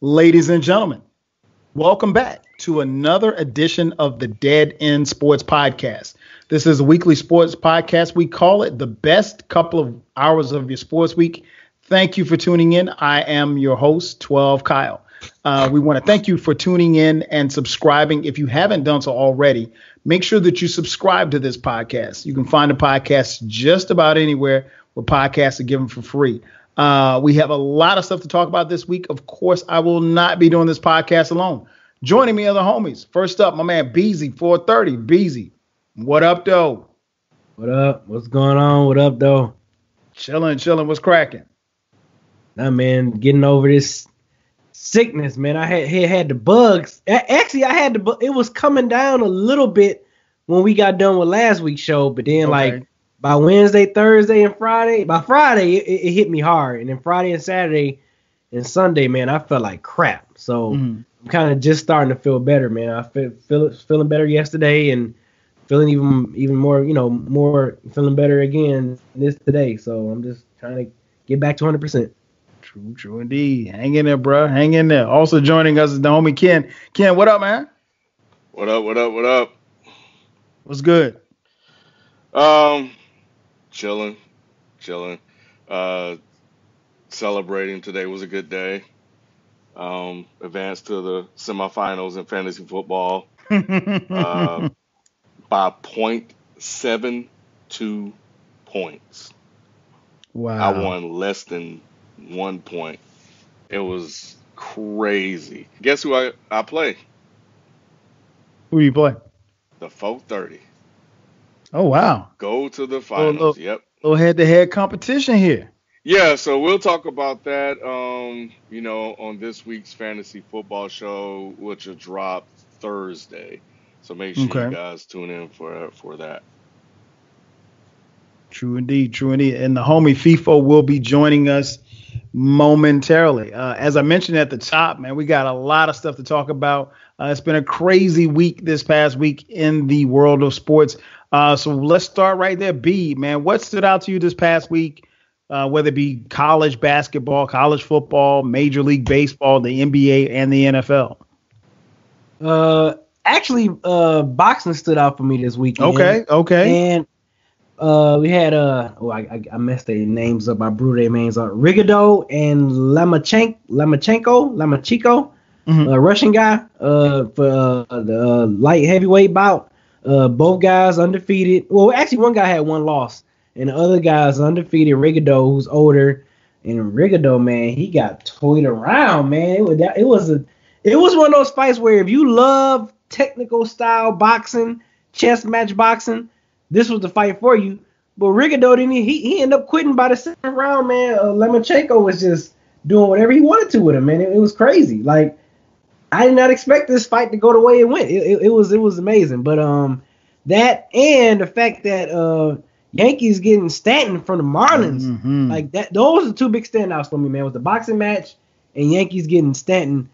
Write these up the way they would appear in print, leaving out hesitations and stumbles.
Ladies and gentlemen, welcome back to another edition of the Dead End Sports Podcast. This is a weekly sports podcast. We call it the best couple of hours of your sports week. Thank you for tuning in. I am your host, 12 Kyle. We want to thank you for tuning in and subscribing. If you haven't done so already, make sure that you subscribe to this podcast. You can find the podcast just about anywhere where podcasts are given for free. We have a lot of stuff to talk about this week. Of course, I will not be doing this podcast alone. Joining me are the homies. First up, my man Beezy, 430. Beezy, what up, though? What up? What's going on? What up, though? Chilling. What's cracking? Nah, man, getting over this sickness, man. I had the bugs. Actually, I had it was coming down a little bit when we got done with last week's show, but then like by Wednesday, Thursday, and Friday, by Friday it hit me hard, and then Friday and Saturday and Sunday, man, I felt like crap. So I'm kind of just starting to feel better, man. I feeling better yesterday, and feeling even more, more feeling better again today. So I'm just trying to get back to 100%. True indeed. Hang in there, bro. Hang in there. Also joining us is the homie Ken. Ken, what up, man? What up? What's good? Chilling. Celebrating today was a good day. Advanced to the semifinals in fantasy football by 0.72 points. Wow. I won less than 1 point. It was crazy. Guess who I play? Who you play? The 430. Oh, wow. Go to the finals. Yep. Little head-to-head competition here. Yeah, so we'll talk about that, on this week's fantasy football show, which will drop Thursday. So make sure you guys tune in for that. True indeed. And the homie FIFO will be joining us momentarily. As I mentioned at the top, man, we got a lot of stuff to talk about. It's been a crazy week this past week in the world of sports. So let's start right there. B, man, what stood out to you this past week, whether it be college basketball, college football, Major League Baseball, the NBA, and the NFL? Actually, boxing stood out for me this weekend. Okay. And we had I messed their names up. I blew their names up. Rigodo and Lomachenko, Russian guy, for the light heavyweight bout. Both guys undefeated. Well, actually, one guy had one loss, and the other guy's undefeated. Rigodo, who's older, and Rigodo, man, he got toyed around, man. It was one of those fights where if you love technical style boxing, chess match boxing, this was the fight for you. But Rigodo didn't. He ended up quitting by the second round, man. Lomachenko was just doing whatever he wanted to with him, man. It was crazy. Like, I did not expect this fight to go the way it went. It was amazing. But that and the fact that Yankees getting Stanton from the Marlins, like that, those are two big standouts for me, man. With the boxing match and Yankees getting Stanton,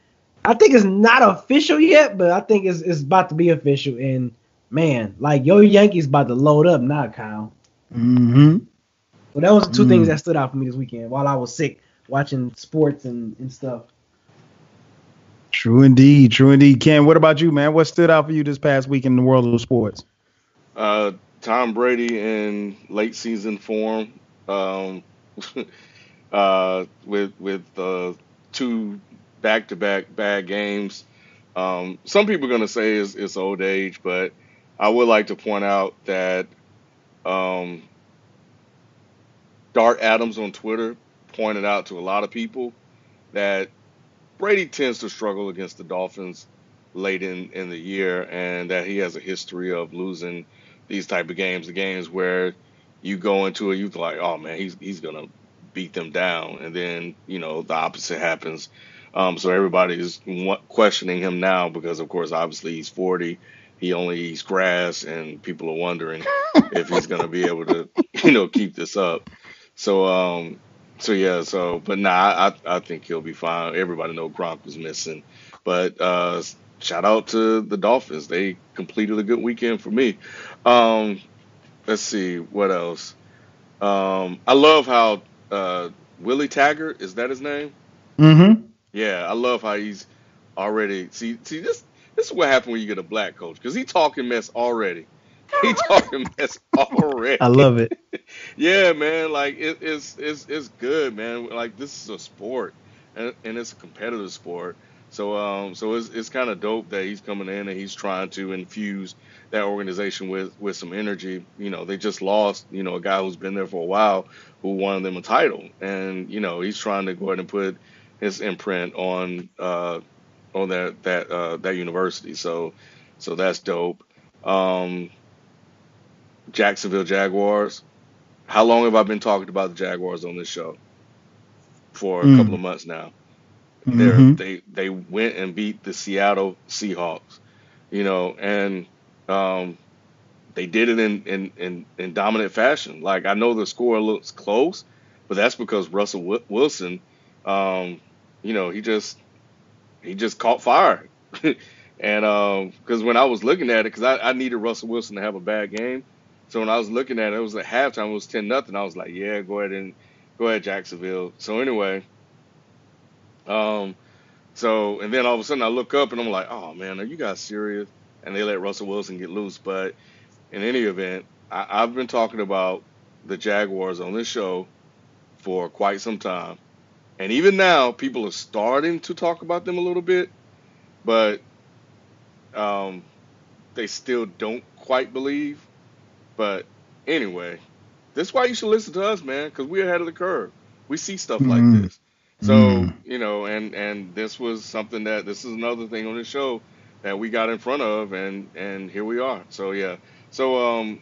I think it's not official yet, but I think it's about to be official. And man, like your Yankees about to load up now, Kyle. Well, that was the two things that stood out for me this weekend while I was sick watching sports and stuff. True indeed. Ken, what about you, man? What stood out for you this past week in the world of sports? Tom Brady in late season form, with two back-to-back bad games. Some people are going to say it's old age, but I would like to point out that Dart Adams on Twitter pointed out to a lot of people that Brady tends to struggle against the Dolphins late in the year, and that he has a history of losing these type of games, the games where you go into it, you like, oh man, he's gonna beat them down, and then the opposite happens. So everybody is questioning him now because, of course, obviously he's 40, he only eats grass, and people are wondering if he's gonna be able to keep this up. But I think he'll be fine. Everybody know Gronk was missing, but shout out to the Dolphins. They completed a good weekend for me. Let's see what else. I love how Willie Taggart, is that his name? Mm-hmm. Yeah, I love how he's already see this is what happened when you get a black coach because he talking mess already. He talking mess already. I love it. Yeah, man. Like it's good, man. Like this is a sport, and it's a competitive sport. So it's kind of dope that he's coming in and he's trying to infuse that organization with some energy. You know, they just lost, a guy who's been there for a while who won them a title, and he's trying to go ahead and put his imprint on that university. So that's dope. Um, Jacksonville Jaguars. How long have I been talking about the Jaguars on this show? For a couple of months now. They went and beat the Seattle Seahawks, and they did it in dominant fashion. Like I know the score looks close, but that's because Russell Wilson, he just caught fire. And because when I was looking at it, because I needed Russell Wilson to have a bad game, so when I was looking at it, it was at halftime. It was 10-0. I was like, yeah, go ahead, Jacksonville. So anyway, and then all of a sudden I look up and I'm like, oh man, are you guys serious? And they let Russell Wilson get loose. But in any event, I've been talking about the Jaguars on this show for quite some time, and even now people are starting to talk about them a little bit, but they still don't quite believe. But anyway, that's why you should listen to us, man, because we're ahead of the curve. We see stuff like this. So, and this was something this is another thing on the show that we got in front of, and here we are. So, yeah. So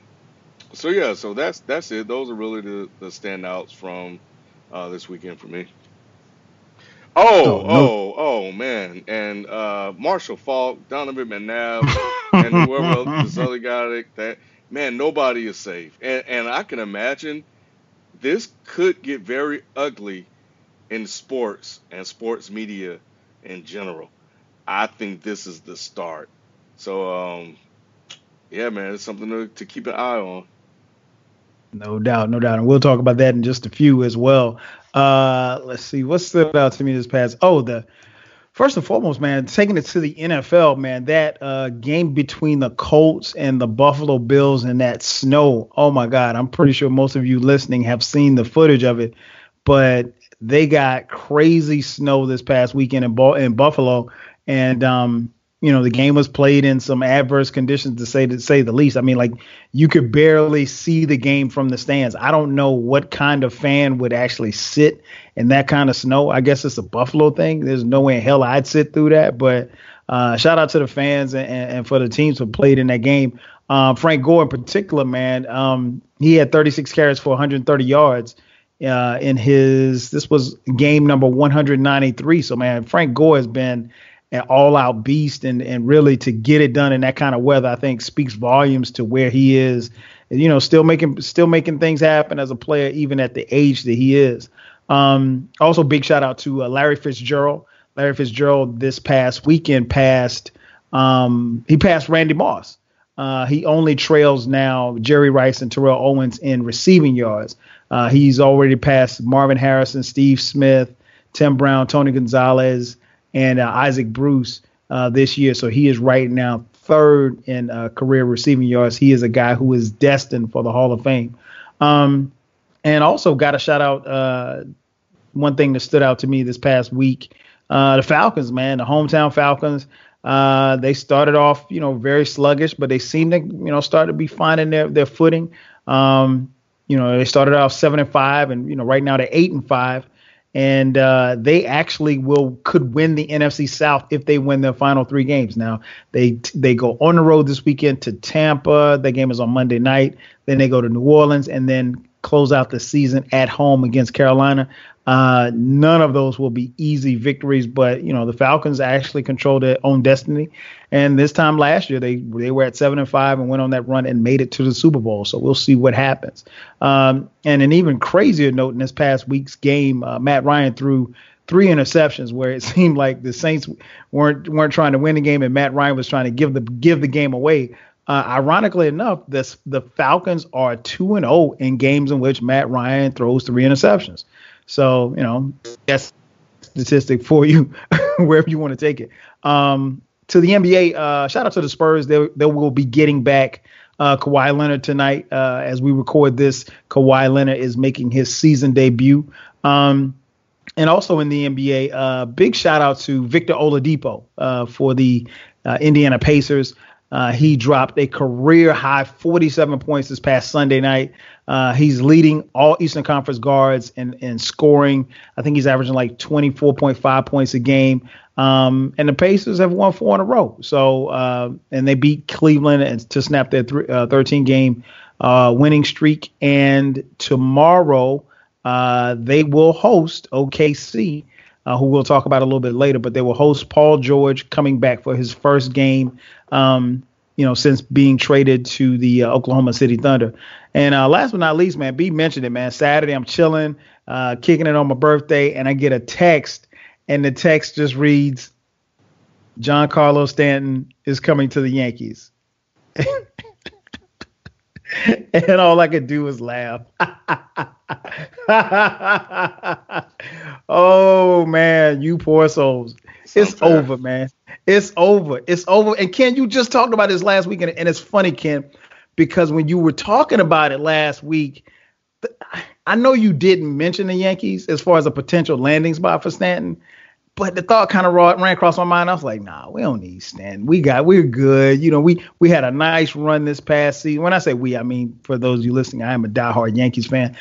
that's it. Those are really the standouts from this weekend for me. Oh, man. And Marshall Faulk, Donovan McNabb, and whoever else, this other guy that man, nobody is safe. And I can imagine this could get very ugly in sports and sports media in general. I think this is the start. So, yeah, man, it's something to keep an eye on. No doubt. And we'll talk about that in just a few as well. Let's see. What stood out to me this past? First and foremost, man, taking it to the NFL, man, that game between the Colts and the Buffalo Bills and that snow. Oh, my God. I'm pretty sure most of you listening have seen the footage of it. But they got crazy snow this past weekend in Buffalo. And, the game was played in some adverse conditions, to say the least. I mean, like, you could barely see the game from the stands. I don't know what kind of fan would actually sit in that kind of snow. I guess it's a Buffalo thing. There's no way in hell I'd sit through that. But shout out to the fans and for the teams who played in that game. Frank Gore in particular, man, he had 36 carries for 130 yards this was game number 193. So, man, Frank Gore has been an all-out beast, and really to get it done in that kind of weather, I think speaks volumes to where he is. Still making things happen as a player, even at the age that he is. Also, big shout out to Larry Fitzgerald. Larry Fitzgerald this past weekend passed Randy Moss. He only trails now Jerry Rice and Terrell Owens in receiving yards. He's already passed Marvin Harrison, Steve Smith, Tim Brown, Tony Gonzalez, and Isaac Bruce this year. So he is right now third in career receiving yards. He is a guy who is destined for the Hall of Fame. And also got to shout out one thing that stood out to me this past week. The Falcons, man, the hometown Falcons. They started off, very sluggish, but they seem to, start to be finding their footing. They started off 7-5, and right now they're 8-5. And they actually could win the NFC South if they win their final 3 games. Now, they go on the road this weekend to Tampa. That game is on Monday night. Then they go to New Orleans and then close out the season at home against Carolina. None of those will be easy victories, but, the Falcons actually control their own destiny. And this time last year, they were at 7-5 and went on that run and made it to the Super Bowl. So we'll see what happens. And an even crazier note in this past week's game, Matt Ryan threw 3 interceptions where it seemed like the Saints weren't trying to win the game and Matt Ryan was trying to give the game away. Ironically enough, the Falcons are 2-0 in games in which Matt Ryan throws 3 interceptions. So, yes, statistic for you, wherever you want to take it. To the NBA, shout out to the Spurs. They will be getting back Kawhi Leonard tonight. As we record this, Kawhi Leonard is making his season debut. And also in the NBA, big shout out to Victor Oladipo for the Indiana Pacers. He dropped a career high 47 points this past Sunday night. He's leading all Eastern Conference guards in scoring. I think he's averaging like 24.5 points a game. And the Pacers have won 4 in a row. So and they beat Cleveland to snap their 13-game winning streak. And tomorrow they will host OKC, who we'll talk about a little bit later. But they will host Paul George coming back for his first game, since being traded to the Oklahoma City Thunder. And last but not least, man, B mentioned it, man. Saturday, I'm chilling, kicking it on my birthday, and I get a text, and the text just reads, Giancarlo Stanton is coming to the Yankees. And all I could do was laugh. Oh, man, you poor souls. It's over, man. It's over. It's over. And Ken, you just talked about this last week, and it's funny, Ken, because when you were talking about it last week, I know you didn't mention the Yankees as far as a potential landing spot for Stanton, but the thought kind of ran across my mind. I was like, nah, we don't need Stanton. We're good. We had a nice run this past season. When I say we, I mean, for those of you listening, I am a diehard Yankees fan.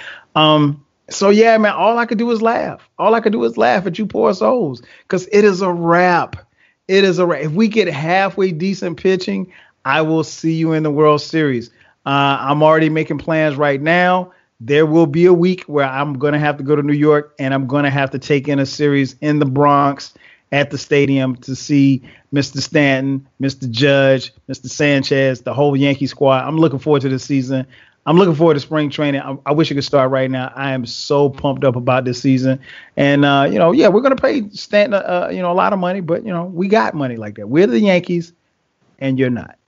So yeah, man, all I could do is laugh. All I could do is laugh at you poor souls, because it is a wrap. It is a wrap. If we get halfway decent pitching, I will see you in the World Series. I'm already making plans right now. There will be a week where I'm going to have to go to New York, and I'm going to have to take in a series in the Bronx at the stadium to see Mr. Stanton, Mr. Judge, Mr. Sanchez, the whole Yankee squad. I'm looking forward to this season. I'm looking forward to spring training. I wish it could start right now. I am so pumped up about this season. And, we're going to pay Stanton, a lot of money, but, we got money like that. We're the Yankees, and you're not.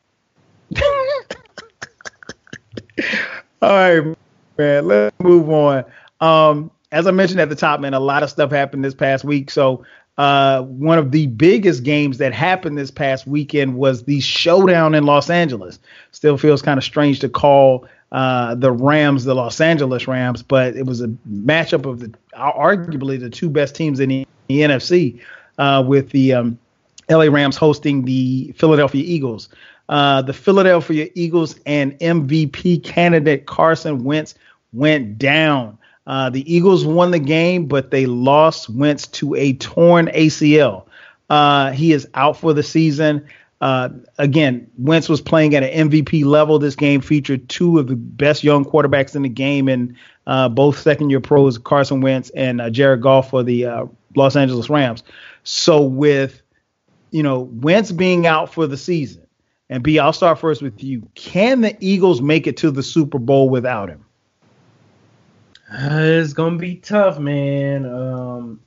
All right, man, let's move on. As I mentioned at the top, man, a lot of stuff happened this past week. So one of the biggest games that happened this past weekend was the showdown in Los Angeles. Still feels kind of strange to call the Rams the Los Angeles Rams, but it was a matchup of arguably the two best teams in the NFC, with the LA Rams hosting the Philadelphia Eagles. The Philadelphia Eagles and MVP candidate Carson Wentz went down. The Eagles won the game, but they lost Wentz to a torn ACL. He is out for the season. Again, Wentz was playing at an MVP level. This game featured two of the best young quarterbacks in the game, and both second-year pros, Carson Wentz and Jared Goff for the Los Angeles Rams. So with, Wentz being out for the season, and B, I'll start first with you. Can the Eagles make it to the Super Bowl without him? It's gonna be tough, man.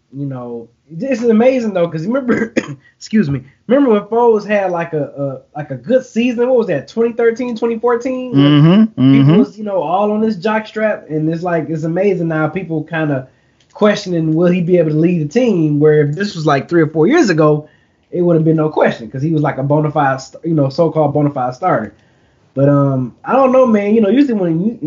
This is amazing though, because remember, excuse me, remember when Foles had like a good season? What was that? 2013, 2014? People was all on this jockstrap, and it's amazing now. People kind of questioning, will he be able to lead the team? Where if this was like 3 or 4 years ago, it would have been no question, because he was like a bona fide, so-called bona fide starter. But I don't know, man. Usually when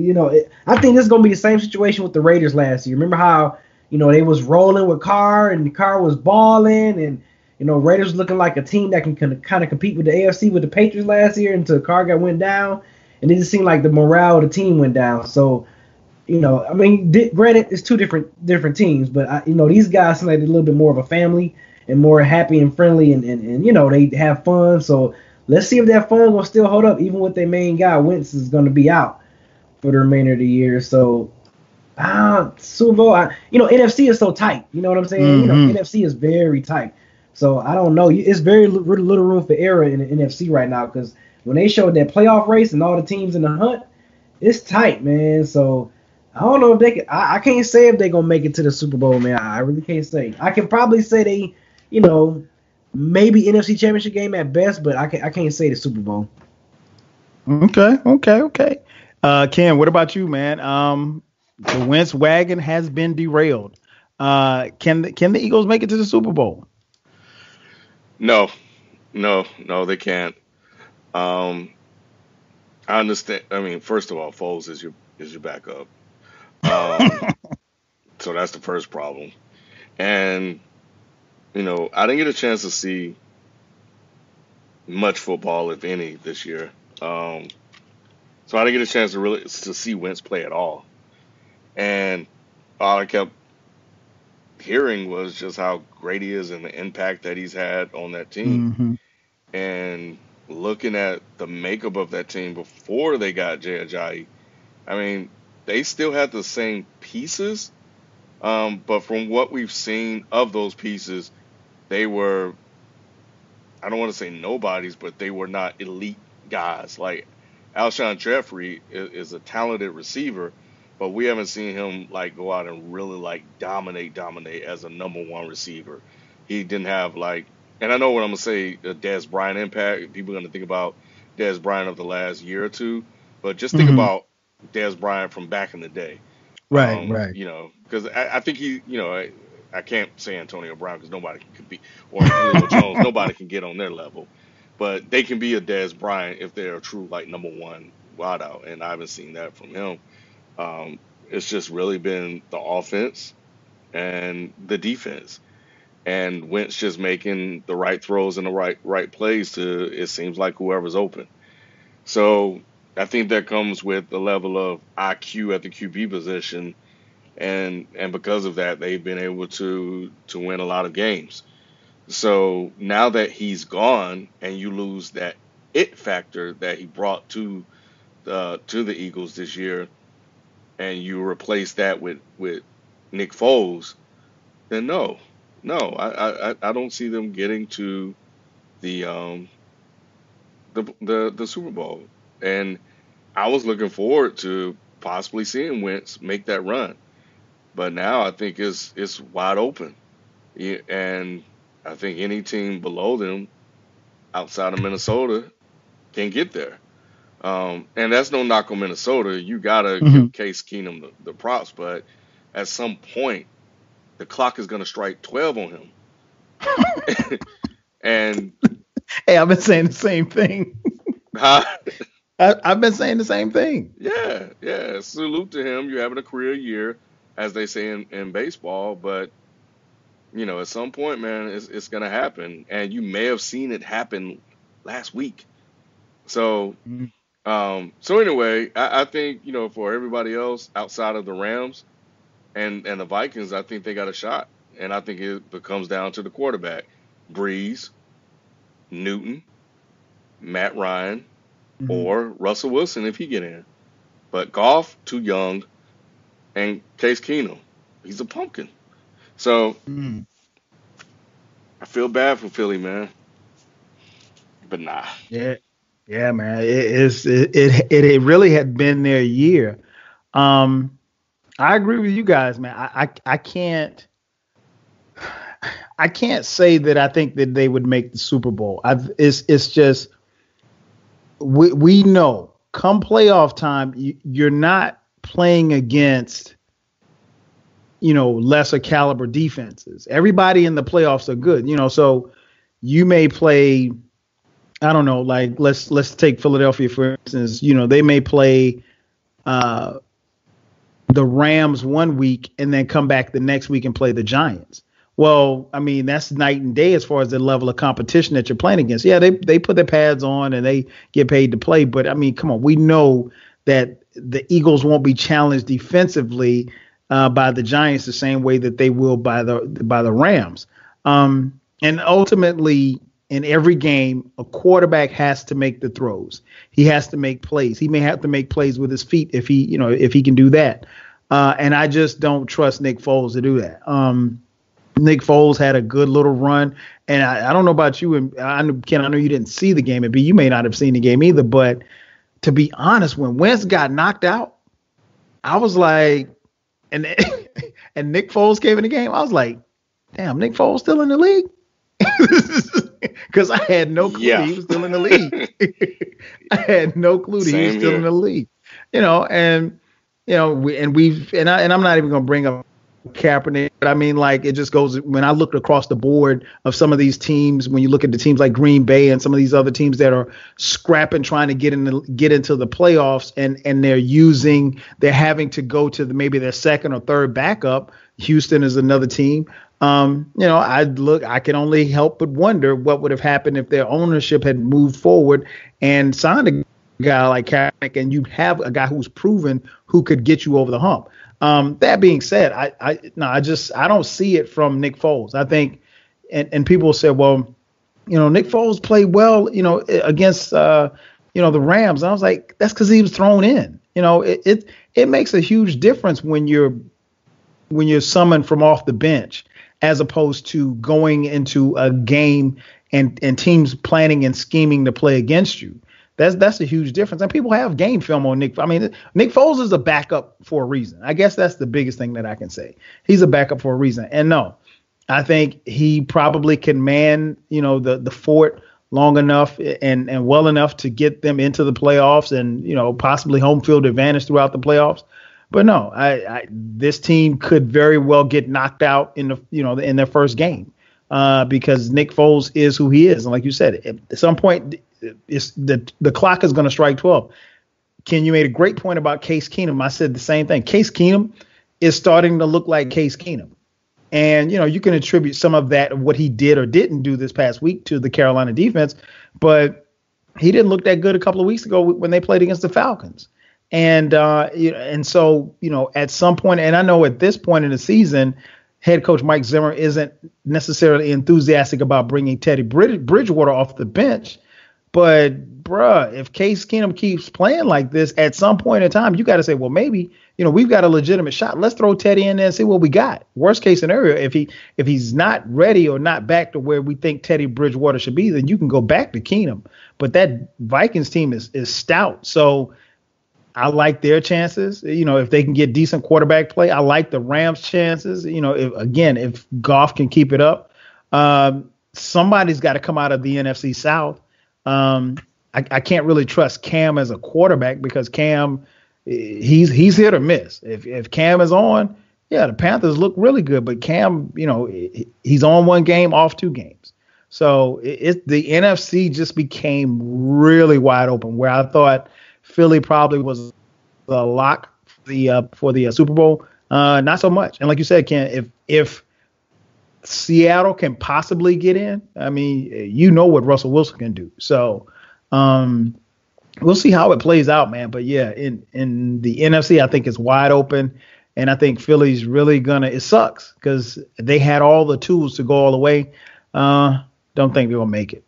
I think this is gonna be the same situation with the Raiders last year. Remember how they was rolling with Carr, and Carr was balling, and Raiders looking like a team that can kind of compete with the AFC with the Patriots last year until Carr went down, and it just seemed like the morale of the team went down. So granted, it's two different teams, but these guys seem like they're a little bit more of a family and more happy and friendly, and they have fun. So let's see if that fun will still hold up, even with their main guy. Wentz is going to be out for the remainder of the year. So, Super Bowl, NFC is so tight. You know what I'm saying? NFC is very tight. So, I don't know. It's very little room for error in the NFC right now, because when they showed that playoff race and all the teams in the hunt, it's tight, man. So, I don't know if they can. I can't say if they're going to make it to the Super Bowl, man. I really can't say. I can probably say they, maybe NFC Championship game at best, but I can't say the Super Bowl. Okay. Ken, what about you, man? The Wentz wagon has been derailed. Can the Eagles make it to the Super Bowl? No, they can't. Um, I understand. I mean, first of all, Foles is your backup. Um, so that's the first problem. And I didn't get a chance to see much football, if any, this year. So I didn't get a chance to see Wentz play at all. And all I kept hearing was just how great he is and the impact that he's had on that team. Mm-hmm. And looking at the makeup of that team before they got Jay Ajayi, I mean, they still had the same pieces, but from what we've seen of those pieces, they were, I don't want to say nobodies, but they were not elite guys. Like Alshon Jeffrey is a talented receiver, but we haven't seen him like go out and really like dominate as a number one receiver. He didn't have like, and I know what I'm gonna say, the Dez Bryant impact. People are gonna think about Dez Bryant of the last year or two, but just think about Dez Bryant from back in the day. Right. Because I think I can't say Antonio Brown because nobody can compete, or Julio Jones, nobody can get on their level, but they can be a Dez Bryant if they're a true like number one wideout, and I haven't seen that from him. It's just really been the offense and the defense, and Wentz just making the right throws and the right plays to, it seems like, whoever's open. So I think that comes with the level of IQ at the QB position, and because of that, they've been able to win a lot of games. So now that he's gone and you lose that it factor that he brought to the Eagles this year, and you replace that with Nick Foles, then no, I don't see them getting to the Super Bowl. And I was looking forward to possibly seeing Wentz make that run, but now I think it's wide open, and I think any team below them outside of Minnesota can get there. And that's no knock on Minnesota. You gotta give Case Keenum the props, but at some point the clock is gonna strike 12 on him. And hey, I've been saying the same thing. I've been saying the same thing. Yeah. Salute to him. You're having a career year, as they say in baseball, but at some point, man, it's gonna happen, and you may have seen it happen last week. So, so anyway, I think for everybody else outside of the Rams and the Vikings, I think they got a shot, and I think it comes down to the quarterback: Breeze, Newton, Matt Ryan, or Russell Wilson if he get in. But Goff, too young, and Case Keenum, he's a pumpkin. So I feel bad for Philly, man. But nah. Yeah, man. It really had been their year. I agree with you guys, man. I can't say that I think that they would make the Super Bowl. It's just we know come playoff time, you're not playing against lesser caliber defenses. Everybody in the playoffs are good, so you may play, I don't know, like let's take Philadelphia for instance. They may play the Rams one week and then come back the next week and play the Giants. Well, I mean, that's night and day as far as the level of competition that you're playing against. Yeah, they put their pads on and they get paid to play, but I mean, come on, we know that the Eagles won't be challenged defensively by the Giants the same way that they will by the Rams. And ultimately, in every game, a quarterback has to make the throws. He has to make plays. He may have to make plays with his feet if he can do that. And I just don't trust Nick Foles to do that. Nick Foles had a good little run, and I don't know about you, and Ken, I know you didn't see the game, and B, you may not have seen the game either. But to be honest, when Wentz got knocked out, I was like, and Nick Foles came in the game, I was like, damn, Nick Foles still in the league? Because I had no clue he was still in the league. I had no clue that he was still in the league. And I'm not even going to bring up Kaepernick. But I mean, like, it just goes, when I look across the board of some of these teams, when you look at the teams like Green Bay and some of these other teams that are scrapping, trying to get into the playoffs, and they're having to go to maybe their second or third backup. Houston is another team. I can only help but wonder what would have happened if their ownership had moved forward and signed a guy like Kaepernick, and you have a guy who's proven who could get you over the hump. That being said, I don't see it from Nick Foles. I think, and people say, well, Nick Foles played well, against, the Rams. And I was like, that's because he was thrown in. It makes a huge difference when you're summoned from off the bench, as opposed to going into a game and teams planning and scheming to play against you. That's a huge difference. And people have game film on Nick. I mean, Nick Foles is a backup for a reason. I guess that's the biggest thing that I can say. He's a backup for a reason. And no, I think he probably can man, the fort long enough and well enough to get them into the playoffs and, possibly home field advantage throughout the playoffs. But no, this team could very well get knocked out in their first game because Nick Foles is who he is. And like you said, at some point, the clock is going to strike 12. Ken, you made a great point about Case Keenum. I said the same thing. Case Keenum is starting to look like Case Keenum. And, you can attribute some of that, what he did or didn't do this past week, to the Carolina defense. But he didn't look that good a couple of weeks ago when they played against the Falcons. And so, at some point, and I know at this point in the season, head coach Mike Zimmer isn't necessarily enthusiastic about bringing Teddy Bridgewater off the bench. But, bruh, if Case Keenum keeps playing like this, at some point in time, you got to say, well, maybe, we've got a legitimate shot. Let's throw Teddy in there and see what we got. Worst case scenario, if he's not ready or not back to where we think Teddy Bridgewater should be, then you can go back to Keenum. But that Vikings team is stout. So I like their chances. If they can get decent quarterback play, I like the Rams' chances. If Goff can keep it up, somebody's got to come out of the NFC South. I can't really trust Cam as a quarterback because Cam, he's hit or miss. If Cam is on, yeah, the Panthers look really good, but Cam, he's on one game, off two games. So the NFC just became really wide open, where I thought Philly probably was the lock for the Super Bowl. Not so much. And like you said, Ken, if Seattle can possibly get in, I mean, what Russell Wilson can do. So we'll see how it plays out, man. But yeah, in the NFC, I think it's wide open. And I think Philly's really it sucks because they had all the tools to go all the way. Don't think they're going to make it.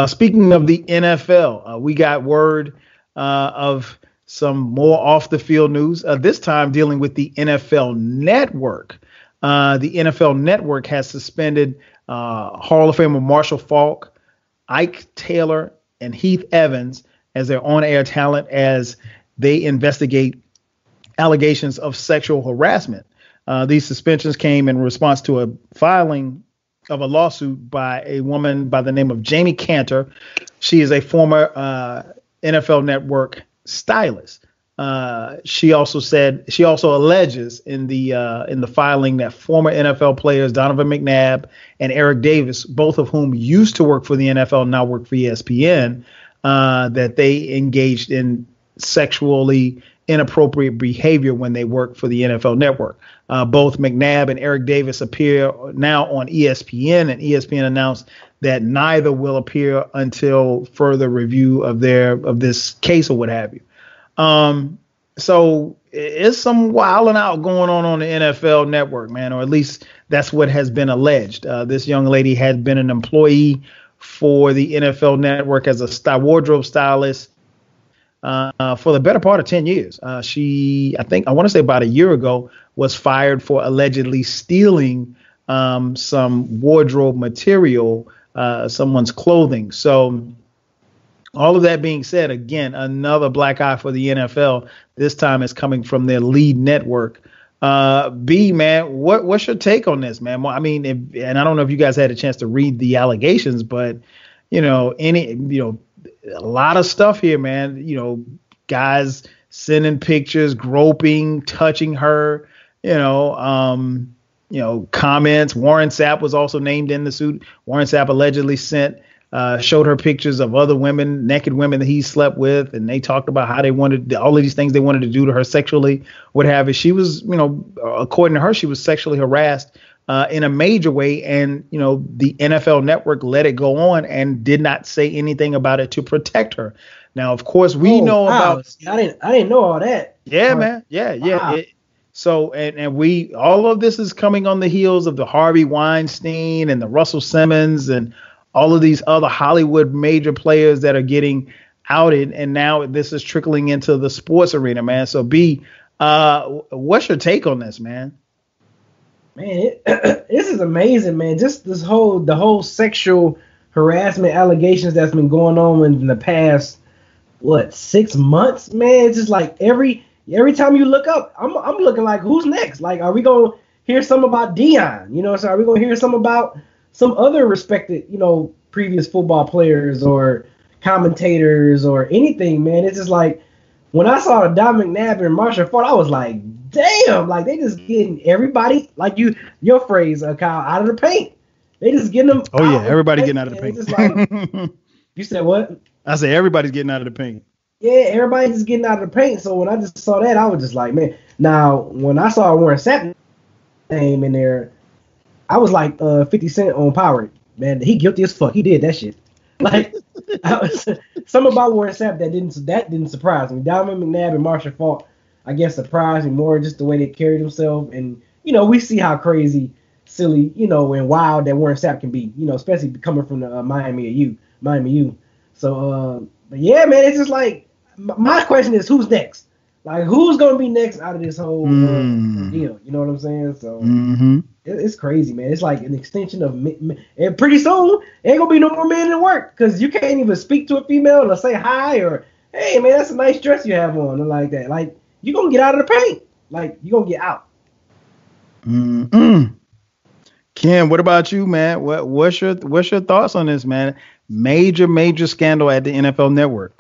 Speaking of the NFL, we got word of some more off the field news, this time dealing with the NFL Network. The NFL Network has suspended Hall of Famer Marshall Faulk, Ike Taylor, and Heath Evans as their on-air talent as they investigate allegations of sexual harassment. These suspensions came in response to a filing of a lawsuit by a woman by the name of Jamie Cantor. She is a former NFL Network stylist. She also alleges in the filing that former NFL players Donovan McNabb and Eric Davis, both of whom used to work for the NFL, now work for ESPN, that they engaged in sexually inappropriate behavior when they worked for the NFL Network. Both McNabb and Eric Davis appear now on ESPN, and ESPN announced that neither will appear until further review of this case or what have you. So it's some wilding out going on the NFL Network, man, or at least that's what has been alleged. This young lady had been an employee for the NFL Network as a wardrobe stylist for the better part of 10 years. She, I want to say about a year ago, was fired for allegedly stealing some wardrobe material, someone's clothing. So all of that being said, again, another black eye for the NFL. This time it's coming from their lead network. B, man, what's your take on this, man? I mean, and I don't know if you guys had a chance to read the allegations, but a lot of stuff here, man. Guys sending pictures, groping, touching her. comments. Warren Sapp was also named in the suit. Warren Sapp allegedly showed her pictures of other women, naked women that he slept with, and they talked about how they wanted all of these things they wanted to do to her sexually, what have you. She was, according to her, she was sexually harassed in a major way, and the NFL Network let it go on and did not say anything about it to protect her. Now, of course, we know about. I didn't know all that. Yeah, man. Yeah. Wow. So all of this is coming on the heels of the Harvey Weinstein and the Russell Simmons and all of these other Hollywood major players that are getting outed, and now this is trickling into the sports arena, man. So what's your take on this, man? Man, this is amazing, man. Just the whole sexual harassment allegations that's been going on in the past 6 months, man. It's just like every time you look up, I'm looking like, who's next? Like, are we gonna hear something about Dion? So are we gonna hear something about some other respected, previous football players or commentators or anything, man? It's just like when I saw Dominic Nab and Marshall Ford, I was like, damn, like they just getting everybody, like your phrase, Kyle, out of the paint. They just getting them. Oh yeah, everybody getting out of the paint. It's just like, you said what? I say everybody's getting out of the paint. Yeah, everybody's just getting out of the paint. So when I just saw that, I was just like, man. Now when I saw Warren Sapp name in there, I was like 50 Cent on Power. Man, he guilty as fuck. He did that shit. Like, something about Warren Sapp that didn't surprise me. Diamond McNabb and Marshall Faulk, I guess, surprised me more just the way they carried themselves. And, we see how crazy, silly, and wild that Warren Sapp can be, especially coming from the Miami U. So, but yeah, man, it's just like, my question is, who's next? Like, who's going to be next out of this whole deal? You know what I'm saying? So, it's crazy, man. It's like an extension of and pretty soon, ain't going to be no more men at work because you can't even speak to a female or say hi or, hey, man, that's a nice dress you have on, or like that. Like, you're going to get out of the paint. Like, you're going to get out. Ken, what about you, man? What's your thoughts on this, man? Major scandal at the NFL Network.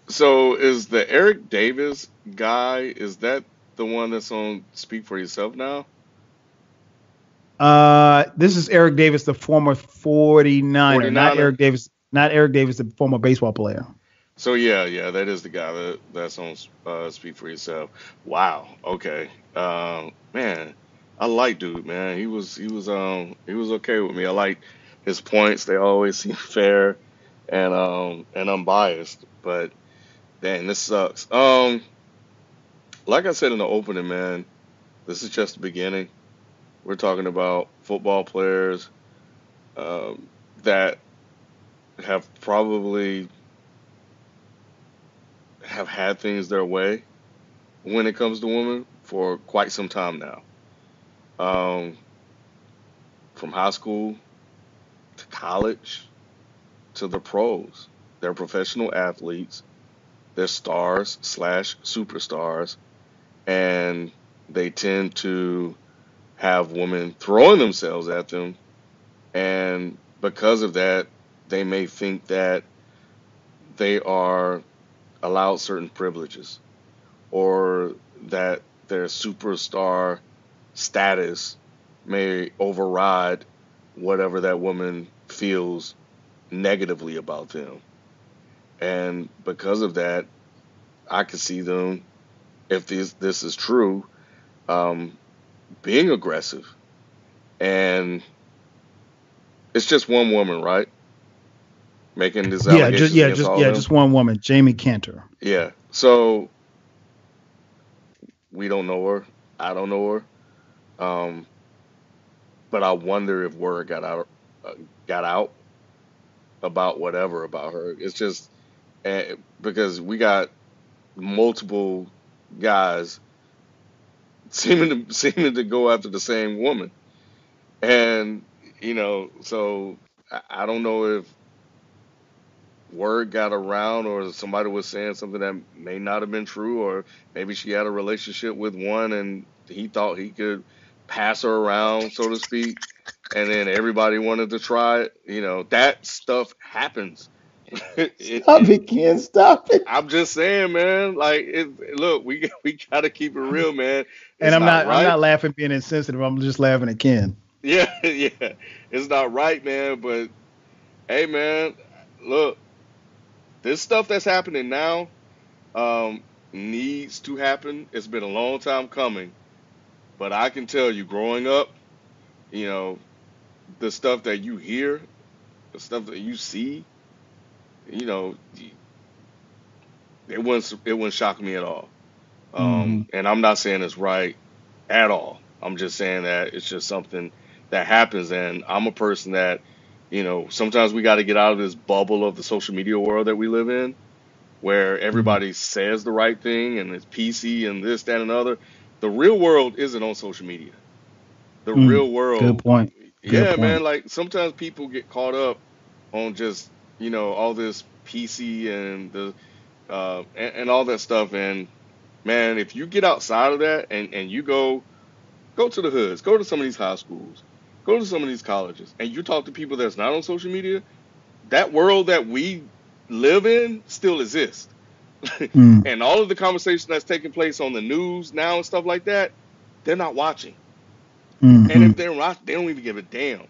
So is the Eric Davis guy, is that the one that's on Speak for Yourself now? This is Eric Davis, the former 49er, not Eric Davis, the former baseball player. So yeah, that is the guy that's on Speak for Yourself. Wow. Okay. Man, I like dude, man. He was okay with me. I like his points. They always seem fair and unbiased. But dang, this sucks. Like I said in the opening, man, this is just the beginning. We're talking about football players that have probably have had things their way when it comes to women for quite some time now. From high school to college to the pros. They're professional athletes. They're stars / superstars. And they tend to have women throwing themselves at them. And because of that, they may think that they are allowed certain privileges or that their superstar status may override whatever that woman feels negatively about them. And because of that, I could see them, if this is true, being aggressive. And it's just one woman, right? Making this allegations just one woman, Jamie Cantor. Yeah. So we don't know her. I don't know her. But I wonder if word got out about whatever about her. It's just because we got multiple guys seeming to go after the same woman, and so I don't know if word got around or somebody was saying something that may not have been true, or maybe she had a relationship with one and he thought he could pass her around, so to speak, and then everybody wanted to try it. That stuff happens Stop it, Ken. Stop it. I'm just saying, man. Like, look, we gotta keep it real, man. And It's not I'm right. not laughing being insensitive. I'm just laughing at Ken. Yeah, yeah. It's not right, man. But hey, man, look, this stuff that's happening now needs to happen. It's been a long time coming, but I can tell you, growing up, you know, the stuff that you hear, the stuff that you see, you know, it wouldn't shock me at all. Hmm. And I'm not saying it's right at all. I'm just saying that it's just something that happens, and I'm a person that, sometimes we got to get out of this bubble of the social media world that we live in, where Hmm. everybody says the right thing and it's PC and this, that, and other. The real world isn't on social media. The Mm. real Good world, point. Good yeah, man. point. Like sometimes people get caught up on just all this PC and and all that stuff. And man, if you get outside of that and you go to the hoods, go to some of these high schools, go to some of these colleges, and you talk to people that's not on social media, that world that we live in still exists. Mm. And all of the conversation that's taking place on the news now and stuff like that, they're not watching. And Hmm. if they're watching, they don't even give a damn.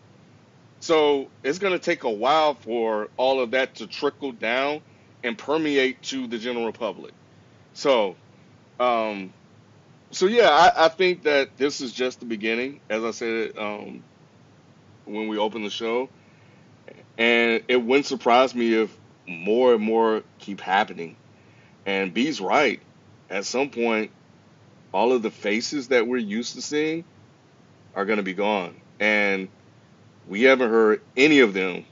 So it's going to take a while for all of that to trickle down and permeate to the general public. So, um, so yeah, I think that this is just the beginning, as I said when we opened the show, and it wouldn't surprise me if more and more keep happening. And B's right. At some point, all of the faces that we're used to seeing are going to be gone, and we haven't heard any of them,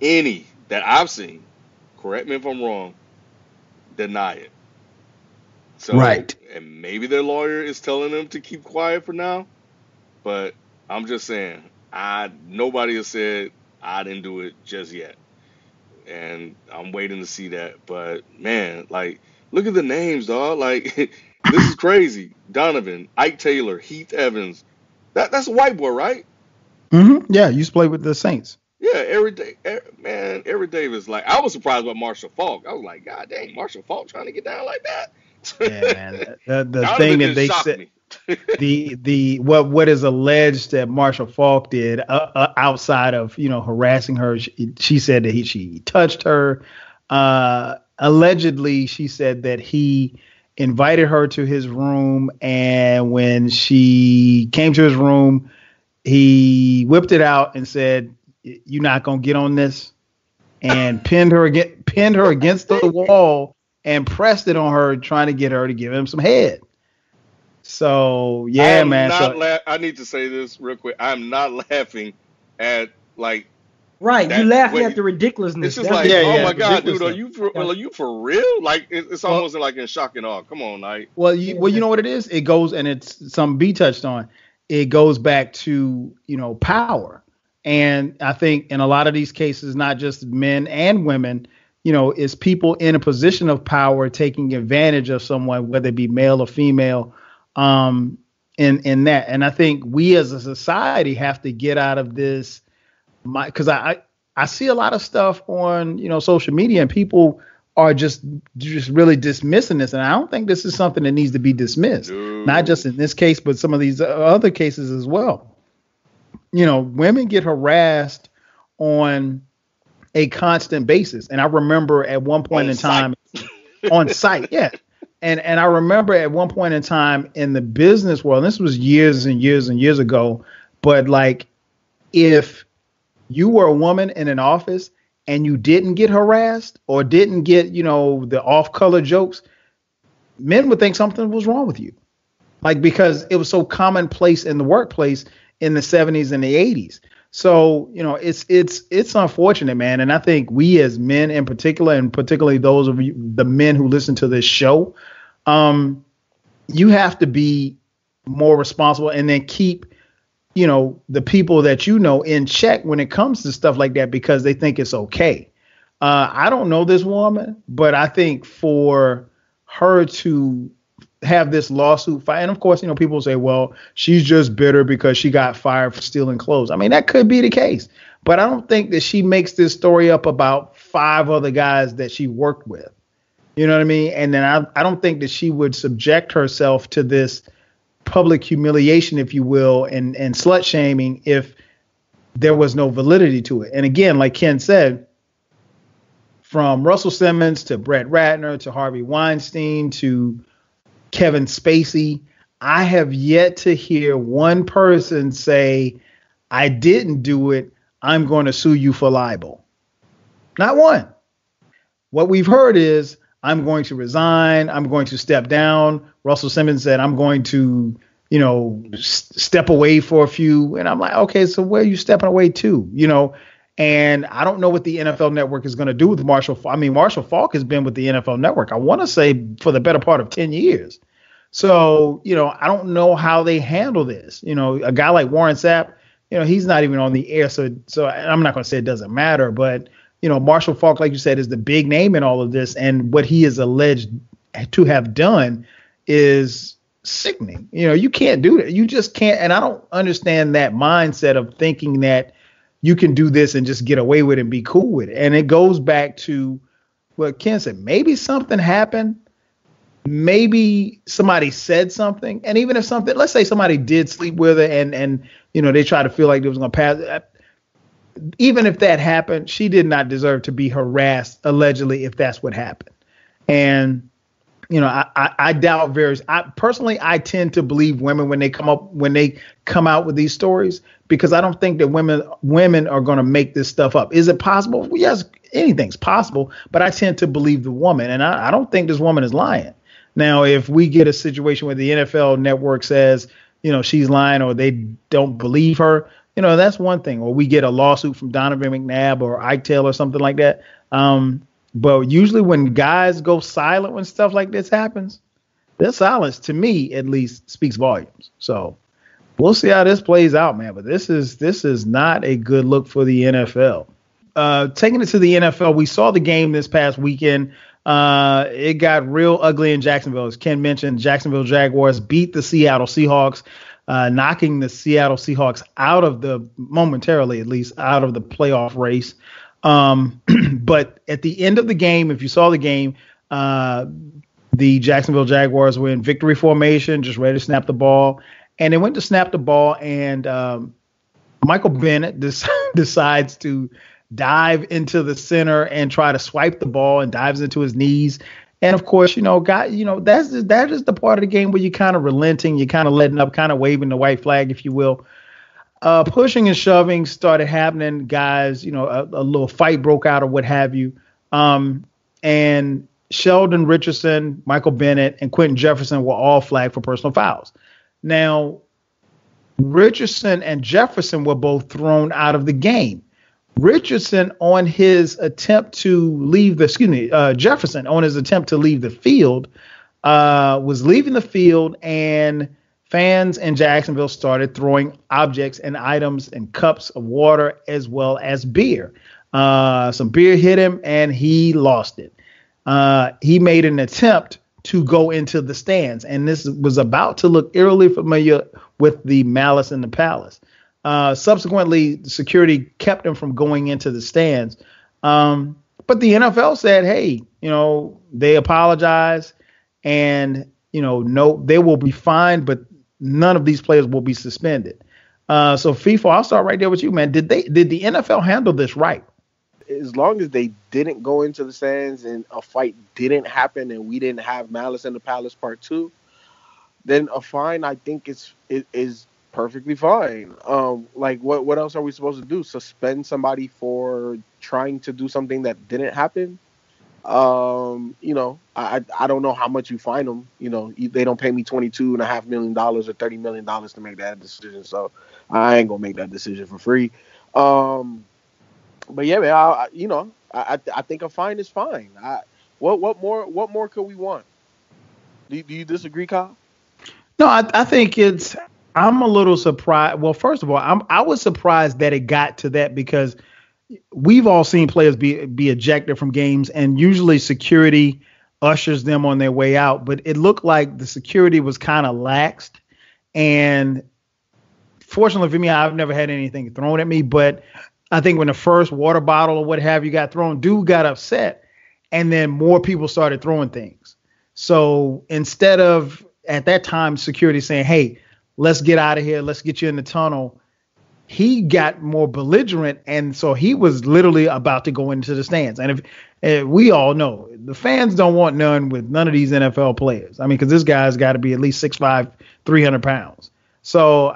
any that I've seen. Correct me if I'm wrong. Deny it. So, Right. and maybe their lawyer is telling them to keep quiet for now. But I'm just saying, I nobody has said I didn't do it just yet, and I'm waiting to see that. But man, like, look at the names, dog. Like, this is crazy. Donovan, Ike Taylor, Heath Evans. That's a white boy, right? Yeah, you used to play with the Saints. Yeah, every day, man. Every day was like, I was surprised by Marshall Falk. I was like, God dang, Marshall Falk trying to get down like Yeah, man. that. The thing Donovan that just they shocked said, me. the what is alleged that Marshall Falk did outside of harassing her, she said that she touched her. Allegedly, she said that he invited her to his room, and when she came to his room, he whipped it out and said, "You're not gonna get on this," and pinned her against the wall and pressed it on her, trying to get her to give him some head. So I yeah, am man. not. So I need to say this real quick. I'm not laughing at like Right, you that. laughing at Wait, the it's ridiculousnh. just That's like, what's yeah, oh yeah, my wrong. God, dude, ridiculous stuff. are you for real? Like it's Well, almost like in shock and awe. Come on, like well, you know what it is. It goes, and it's something B touched on. It goes back to power, and I think in a lot of these cases, not just men and women, it's people in a position of power taking advantage of someone, whether it be male or female. Um, in that, and I think we as a society have to get out of this. Because I see a lot of stuff on social media, and people are just really dismissing this, and I don't think this is something that needs to be dismissed, not just no, in this case but some of these other cases as well. Women get harassed on a constant basis, and I remember at one point on in site. time on site, yeah. And I remember at one point in time in the business world, and this was years and years and years ago, but like, if you were a woman in an office and you didn't get harassed or didn't get, the off color jokes, men would think something was wrong with you. Like, because it was so commonplace in the workplace in the 70s and the 80s. So, it's unfortunate, man. And I think we as men in particular, and particularly those of you, the men who listen to this show, um, you have to be more responsible and then keep the people that in check when it comes to stuff like that, because they think it's okay. I don't know this woman, but I think for her to have this lawsuit fight, and of course, people say, well, she's just bitter because she got fired for stealing clothes. I mean, that could be the case, But I don't think that she makes this story up about 5 other guys that she worked with. You know what I mean? And then I don't think that she would subject herself to this public humiliation, if you will, and slut shaming if there was no validity to it. And again, like Ken said, from Russell Simmons to Brett Ratner to Harvey Weinstein to Kevin Spacey, I have yet to hear one person say, I didn't do it, I'm going to sue you for libel. Not one. What we've heard is, I'm going to resign, I'm going to step down. Russell Simmons said, I'm going to, step away for a few. And I'm like, okay, so where are you stepping away to? And I don't know what the NFL Network is going to do with Marshall Faulk. I mean, Marshall Faulk has been with the NFL Network, I want to say, for the better part of 10 years. So, I don't know how they handle this. A guy like Warren Sapp, he's not even on the air. So I'm not going to say it doesn't matter, but, Marshall Faulk, like you said, is the big name in all of this. And what he is alleged to have done is sickening. You can't do that. You just can't. And I don't understand that mindset of thinking that you can do this and just get away with it and be cool with it. And it goes back to what Ken said. Maybe something happened. Maybe somebody said something. And even if something, let's say somebody did sleep with her and they try to feel like it was going to pass. Even if that happened, she did not deserve to be harassed, allegedly, if that's what happened. And, I doubt I tend to believe women when they come out with these stories, because I don't think that women are going to make this stuff up. Is it possible? Well, yes, anything's possible, but I tend to believe the woman, and I don't think this woman is lying. Now, if we get a situation where the NFL Network says, she's lying or they don't believe her, that's one thing. Or we get a lawsuit from Donovan McNabb or Ike Taylor or something like that. But usually when guys go silent when stuff like this happens, their silence, to me at least, speaks volumes. So we'll see how this plays out, man. But this is not a good look for the NFL. Taking it to the NFL, we saw the game this past weekend. It got real ugly in Jacksonville. As Ken mentioned, Jacksonville Jaguars beat the Seattle Seahawks, knocking the Seattle Seahawks momentarily at least, out of the playoff race. But at the end of the game, if you saw the game, the Jacksonville Jaguars were in victory formation, just ready to snap the ball. And they went to snap the ball, and Michael Bennet decides to dive into the center and try to swipe the ball, and dives into his knees. And of course, that's just the part of the game where you're kind of relenting, you're kind of letting up, kind of waving the white flag, if you will. Pushing and shoving started happening, guys. A little fight broke out or what have you. And Sheldon Richardson, Michael Bennet, and Quentin Jefferson were all flagged for personal fouls. Now, Richardson and Jefferson were both thrown out of the game. Richardson on his attempt to leave Jefferson on his attempt to leave the field, was leaving the field, and fans in Jacksonville started throwing objects and items and cups of water as well as beer. Some beer hit him and he lost it. He made an attempt to go into the stands, and this was about to look eerily familiar with the Malice in the Palace. Subsequently, security kept him from going into the stands. But the NFL said, hey, they apologize, and, no, they will be fined, but none of these players will be suspended. So FIFA, I'll start right there with you, man. Did the NFL handle this right? As long as they didn't go into the stands and a fight didn't happen and we didn't have Malice in the Palace Part 2, then a fine, I think, is perfectly fine. Like what else are we supposed to do? Suspend somebody for trying to do something that didn't happen? I don't know how much you fine them. They don't pay me $22.5 million or $30 million to make that decision, so I ain't gonna make that decision for free. But yeah, man, I think a fine is fine. What more could we want? Do you disagree, Kyle? No, I think I'm a little surprised. Well, first of all, I was surprised that it got to that, because we've all seen players be ejected from games, and usually security ushers them on their way out. But it looked like the security was kind of laxed. And fortunately for me, I've never had anything thrown at me. But I think when the first water bottle or what have you got thrown, dude got upset, and then more people started throwing things. So instead of at that time security saying, "Hey, let's get out of here, let's get you in the tunnel," he got more belligerent, and so he was literally about to go into the stands. And if we all know the fans don't want none with none of these NFL players. I mean, because this guy's got to be at least 6'5", 300 pounds. So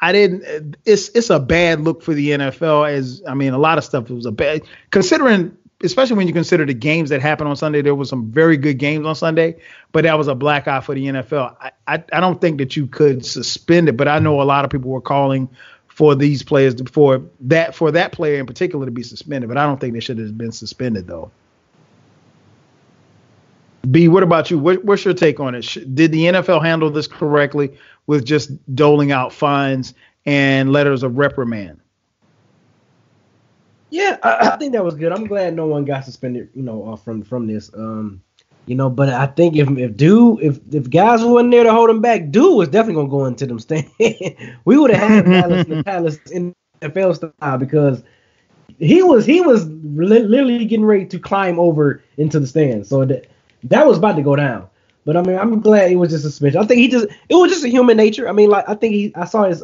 I didn't. It's a bad look for the NFL. A lot of stuff was a bad considering. Especially when you consider the games that happened on Sunday, there was some very good games on Sunday, but that was a black eye for the NFL. I don't think that you could suspend it, but I know a lot of people were calling for these players for that player in particular to be suspended, but I don't think they should have been suspended though. B, what about you? What's your take on it? Did the NFL handle this correctly with just doling out fines and letters of reprimand? Yeah, I think that was good. I'm glad no one got suspended, from this. But I think if guys wasn't there to hold him back, dude was definitely gonna go into them stands. We would have had Malice in the Palace in NFL style because he was literally getting ready to climb over into the stands. So that was about to go down. But I mean, I'm glad it was just a suspension. I think it was just a human nature. I mean, like I think I saw his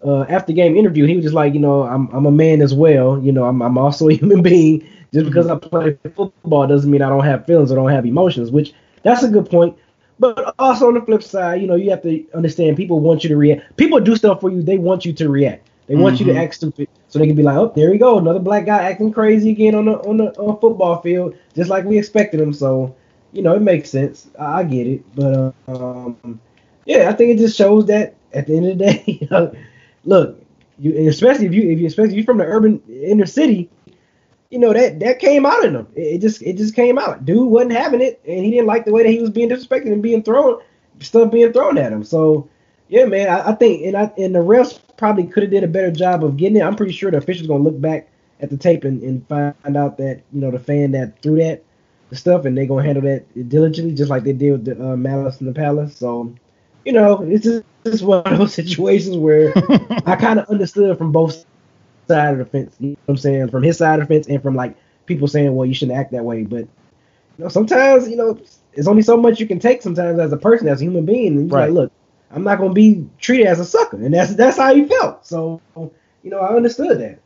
after game interview. He was just like, I'm a man as well. I'm also a human being. Just because I play football doesn't mean I don't have feelings or don't have emotions, which that's a good point. But also on the flip side, you have to understand people want you to react. People do stuff for you. They want you to react. They want you to act stupid so they can be like, oh, there we go. Another black guy acting crazy again on the football field, just like we expected him. So, it makes sense. I get it. But, I think it just shows that at the end of the day, look, especially if you're from the urban inner city, that came out in him. It just came out. Dude wasn't having it, and he didn't like the way that he was being disrespected and stuff being thrown at him. So, yeah, man, I think and the refs probably could have did a better job of getting it. I'm pretty sure the officials gonna look back at the tape and find out that the fan that threw the stuff, and they're gonna handle that diligently, just like they did with the Malice in the Palace. So, it's just one of those situations where I kind of understood from both side of the fence, you know what I'm saying, from his side of the fence and from like people saying, well, you shouldn't act that way. But sometimes there's only so much you can take sometimes as a person, as a human being, and you're like, look, I'm not gonna be treated as a sucker, and that's how he felt. So I understood that.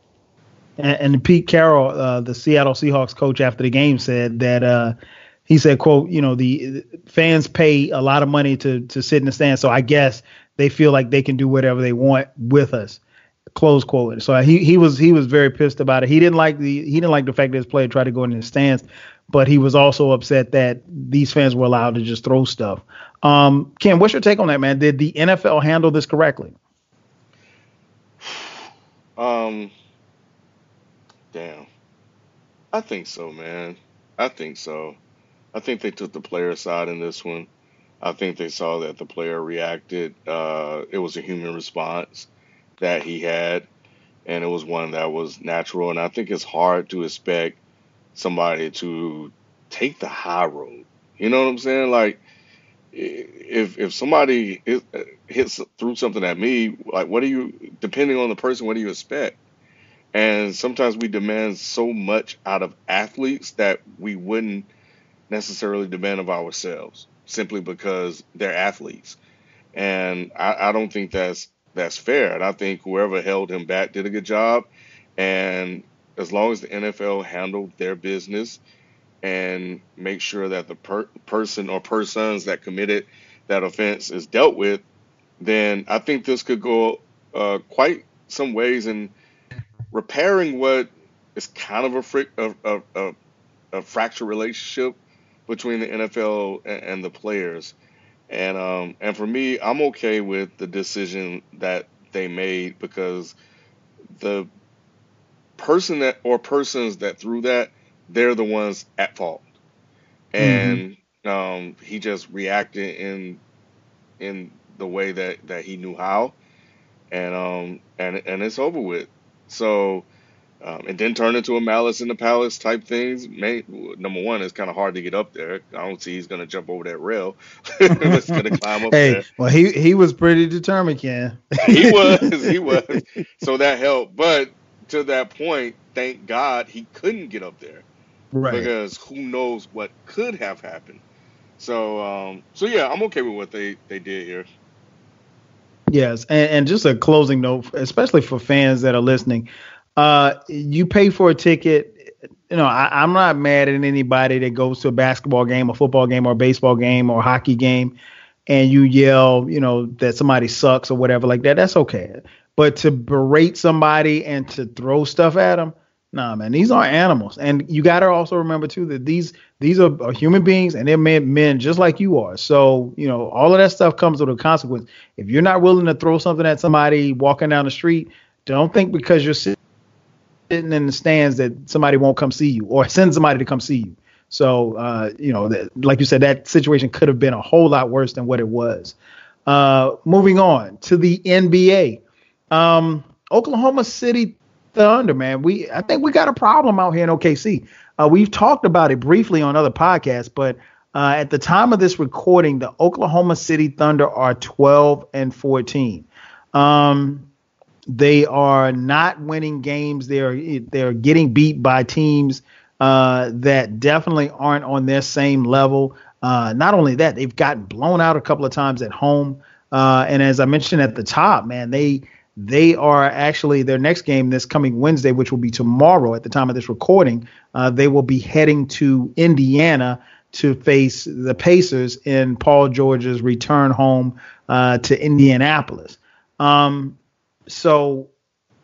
And Pete Carroll, the Seattle Seahawks coach, after the game said that he said, quote, the fans pay a lot of money to sit in the stands, so I guess they feel like they can do whatever they want with us. Close quote. So he was very pissed about it. He didn't like the fact that his player tried to go in his stands, but he was also upset that these fans were allowed to just throw stuff. Ken, what's your take on that, man? Did the NFL handle this correctly? Damn. I think so, man. I think so. I think they took the player side in this one. I think they saw that the player reacted. It was a human response that he had, and it was one that was natural. And I think it's hard to expect somebody to take the high road. You know what I'm saying? Like, if somebody threw something at me, like, depending on the person, what do you expect? And sometimes we demand so much out of athletes that we wouldn't necessarily demand of ourselves simply because they're athletes. And I don't think that's fair. And I think whoever held him back did a good job. And as long as the NFL handled their business and make sure that the person or persons that committed that offense is dealt with, then I think this could go quite some ways in repairing what is kind of a fractured relationship between the NFL and the players. And for me, I'm okay with the decision that they made because the person that or persons that threw that, they're the ones at fault. And he just reacted in the way that he knew how, and it's over with. So it didn't turn into a Malice in the Palace type things. Number one, it's kind of hard to get up there. I don't see he's gonna jump over that rail. He's gonna climb up there. Well, he was pretty determined, Ken. He was. So that helped. But to that point, thank God he couldn't get up there. Right. Because who knows what could have happened. So yeah, I'm okay with what they did here. Yes, and just a closing note, especially for fans that are listening, you pay for a ticket. I'm not mad at anybody that goes to a basketball game, a football game, or a baseball game, or a hockey game, and you yell, that somebody sucks or whatever like that. That's okay. But to berate somebody and to throw stuff at them, nah, man, these aren't animals. And you got to also remember too that these are human beings, and they're men just like you are. So all of that stuff comes with a consequence. If you're not willing to throw something at somebody walking down the street, don't think because you're sitting in the stands that somebody won't come see you or send somebody to come see you. So like you said, that situation could have been a whole lot worse than what it was. Moving on to the NBA, Oklahoma City Thunder, man. I think we got a problem out here in OKC. We've talked about it briefly on other podcasts, but at the time of this recording, the Oklahoma City Thunder are 12-14. They are not winning games. They're getting beat by teams that definitely aren't on their same level. Not only that, they've gotten blown out a couple of times at home. And as I mentioned at the top, man, they are actually their next game this coming Wednesday, which will be tomorrow at the time of this recording. They will be heading to Indiana to face the Pacers in Paul George's return home to Indianapolis. So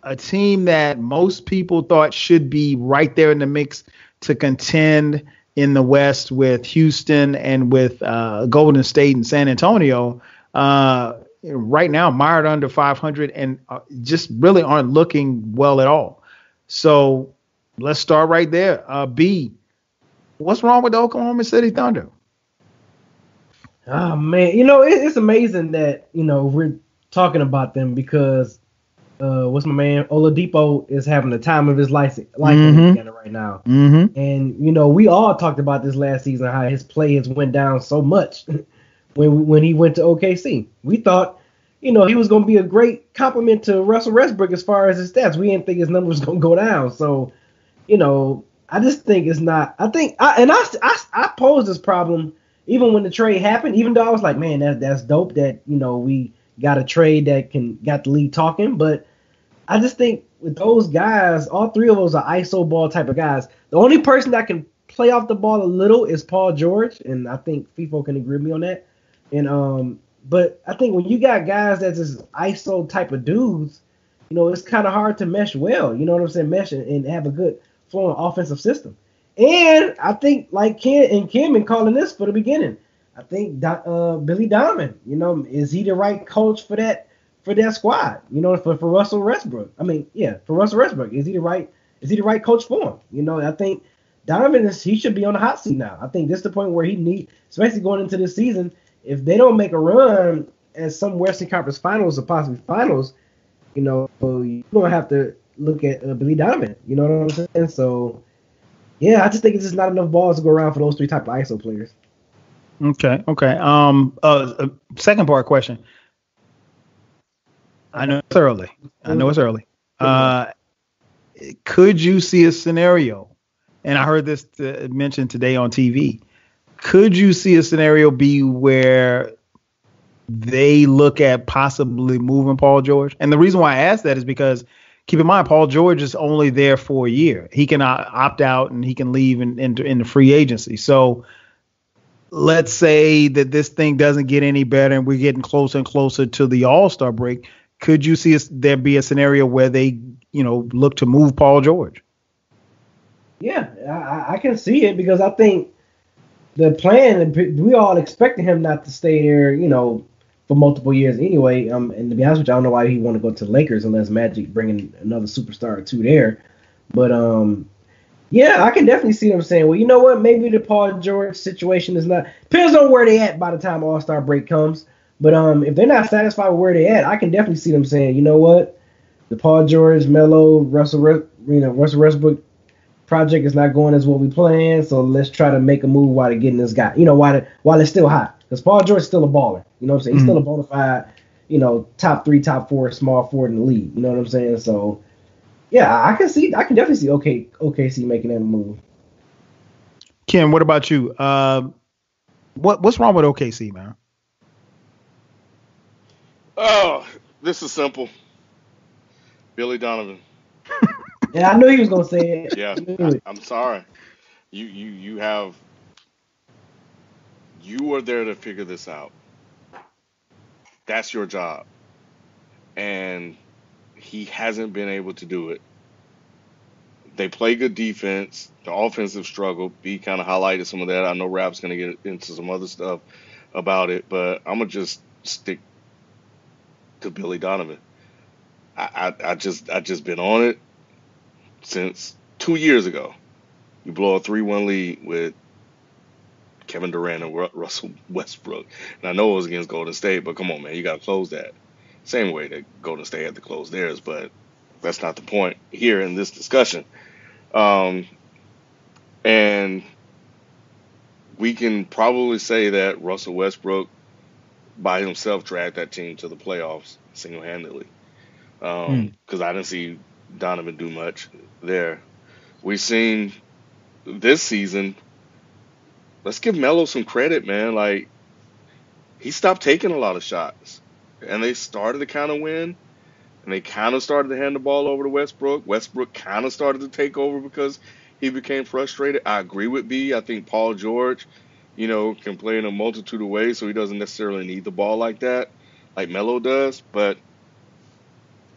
a team that most people thought should be right there in the mix to contend in the West with Houston and with Golden State and San Antonio, right now mired under 500 and just really aren't looking well at all. So let's start right there. B, what's wrong with the Oklahoma City Thunder? Oh, man. It's amazing that, we're talking about them because what's my man? Oladipo is having the time of his life in Indiana right now. Mm-hmm. And, we all talked about this last season, how his play has went down so much when he went to OKC. We thought, he was going to be a great compliment to Russell Westbrook as far as his stats. We didn't think his numbers was going to go down. So, I just think it's not. I posed this problem even when the trade happened, even though I was like, man, that's dope that, we got a trade that got the league talking. But I just think with those guys, all three of those are ISO ball type of guys. The only person that can play off the ball a little is Paul George, and I think FIFO can agree with me on that. And but I think when you got guys that's just ISO type of dudes, it's kind of hard to mesh well. You know what I'm saying? Mesh and have a good flowing offensive system. And I think like Kim been calling this for the beginning. I think Billy Donovan, is he the right coach for that squad? For Russell Westbrook. For Russell Westbrook, is he the right coach for him? I think Donovan he should be on the hot seat now. I think this is the point where he needs, especially going into this season, if they don't make a run at some Western Conference Finals or possibly Finals, you're gonna have to look at Billy Donovan. You know what I'm saying? So yeah, I just think it's just not enough balls to go around for those three type of ISO players. Okay. Second part question. I know it's early. Could you see a scenario? And I heard this mentioned today on TV. Could you see a scenario be where they look at possibly moving Paul George? And the reason why I ask that is because keep in mind, Paul George is only there for a year. He can opt out and he can leave in the free agency. So let's say that this thing doesn't get any better and we're getting closer and closer to the All-Star break. Could you see there be a scenario where they, look to move Paul George? Yeah, I can see it because I think the plan, we all expected him not to stay there, for multiple years anyway. And to be honest with you, I don't know why he want to go to the Lakers unless Magic bringing another superstar or two there. But yeah, I can definitely see them saying, well, you know what? Maybe the Paul George situation is not. Depends on where they at by the time All-Star break comes. But if they're not satisfied with where they at, I can definitely see them saying, you know what? The Paul George, Melo, Russell Westbrook project is not going as what we planned, so let's try to make a move while they're getting this guy. While it's still hot, because Paul George is still a baller. You know what I'm saying? He's still a bona fide, top 3, top 4 small forward in the league. You know what I'm saying? So Yeah, I can definitely see OKC making that move. Ken, what about you? What's wrong with OKC, man? Oh, this is simple. Billy Donovan. Yeah, I knew he was gonna say it. Yeah, I knew it. I'm sorry. You are there to figure this out. That's your job. And he hasn't been able to do it. They play good defense. The offensive struggle. B kind of highlighted some of that. I know Rap's going to get into some other stuff about it, but I'm going to just stick to Billy Donovan. I just been on it since 2 years ago. You blow a 3-1 lead with Kevin Durant and Russell Westbrook. And I know it was against Golden State, but come on, man, you got to close that. Same way that Golden State had to close theirs, but that's not the point here in this discussion. And we can probably say that Russell Westbrook by himself dragged that team to the playoffs single-handedly. Because I didn't see Donovan do much there. We've seen this season, let's give Melo some credit, man. Like, he stopped taking a lot of shots. And they started to kind of win. And they kind of started to hand the ball over to Westbrook. Westbrook kind of started to take over because he became frustrated. I agree with B. I think Paul George, can play in a multitude of ways, so he doesn't necessarily need the ball like that, like Melo does. But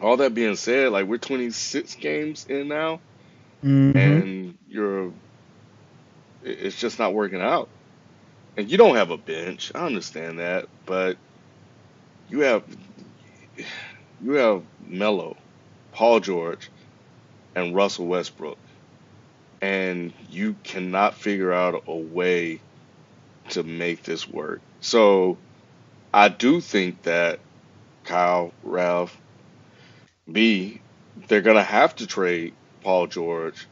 all that being said, like, we're 26 games in now, and it's just not working out. And you don't have a bench. I understand that, but you have Melo, Paul George, and Russell Westbrook, and you cannot figure out a way to make this work. So I do think that Kyle, Ralph, B, they're going to have to trade Paul George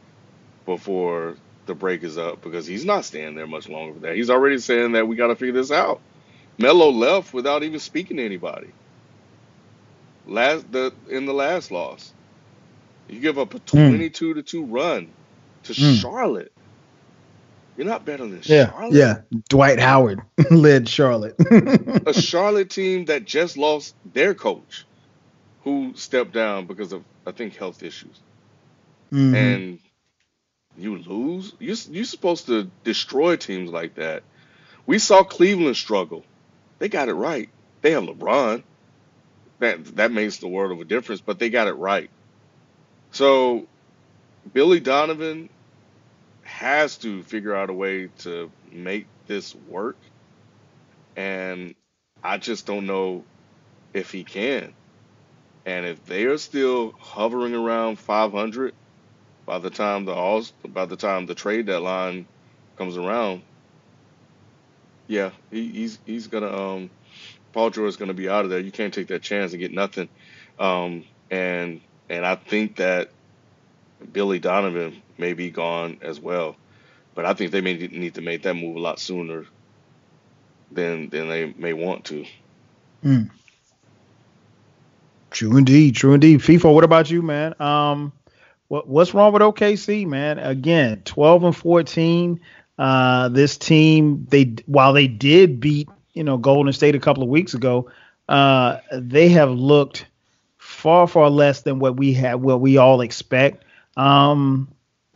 before the break is up because he's not staying there much longer for that. He's already saying that we got to figure this out. Melo left without even speaking to anybody. In the last loss, you give up a 22-2 run to Charlotte. You're not better than Charlotte. Yeah, Dwight Howard led Charlotte. A Charlotte team that just lost their coach, who stepped down because of, I think, health issues. And you lose. You're supposed to destroy teams like that. We saw Cleveland struggle. They got it right. They have LeBron. That makes the world of a difference, but they got it right. So Billy Donovan has to figure out a way to make this work, and I just don't know if he can. And if they are still hovering around 500 by the time the trade deadline comes around, yeah, he's gonna Paul George is gonna be out of there. You can't take that chance and get nothing. And I think that Billy Donovan may be gone as well. But I think they may need to make that move a lot sooner than they may want to. True indeed. FIFA, what about you, man? What's wrong with OKC, man? Again, 12-14. This team, while they did beat Golden State a couple of weeks ago, they have looked far less than what we all expect.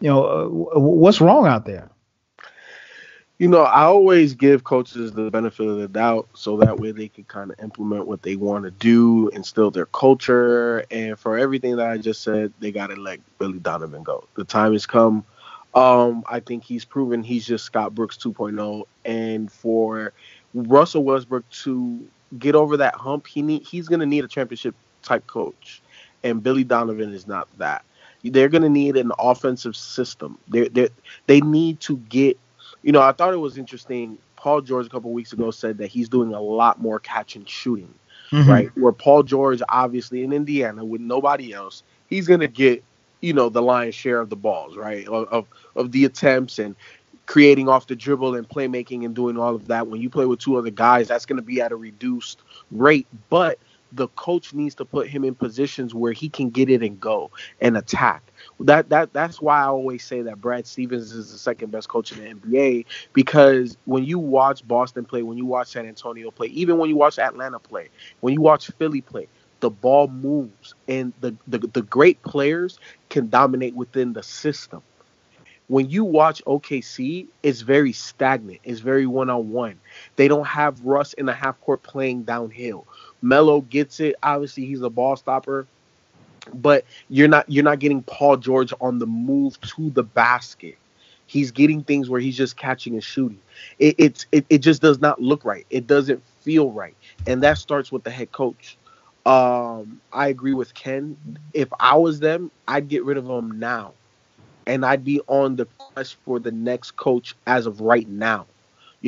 What's wrong out there? I always give coaches the benefit of the doubt so that way they can kind of implement what they want to do, instill their culture. And for everything that I just said, they got to let Billy Donovan go. The time has come. I think he's proven he's just Scott Brooks 2.0. And for Russell Westbrook to get over that hump, he's going to need a championship type coach. And Billy Donovan is not that. They're going to need an offensive system. They need to get, I thought it was interesting. Paul George a couple weeks ago said that he's doing a lot more catch and shooting, right? Where Paul George, obviously in Indiana with nobody else, he's going to get, the lion's share of the balls, right? Of the attempts and creating off the dribble and playmaking and doing all of that. When you play with two other guys, that's going to be at a reduced rate. But the coach needs to put him in positions where he can get it and go and attack. That's why I always say that Brad Stevens is the second best coach in the NBA, because when you watch Boston play, when you watch San Antonio play, even when you watch Atlanta play, when you watch Philly play, the ball moves, and the great players can dominate within the system. When you watch OKC, it's very stagnant. It's very one-on-one. They don't have Russ in the half court playing downhill. Melo gets it. Obviously, he's a ball stopper, but you're not getting Paul George on the move to the basket. He's getting things where he's just catching and shooting. It just does not look right. It doesn't feel right, and that starts with the head coach. I agree with Ken. If I was them, I'd get rid of him now, and I'd be on the quest for the next coach as of right now.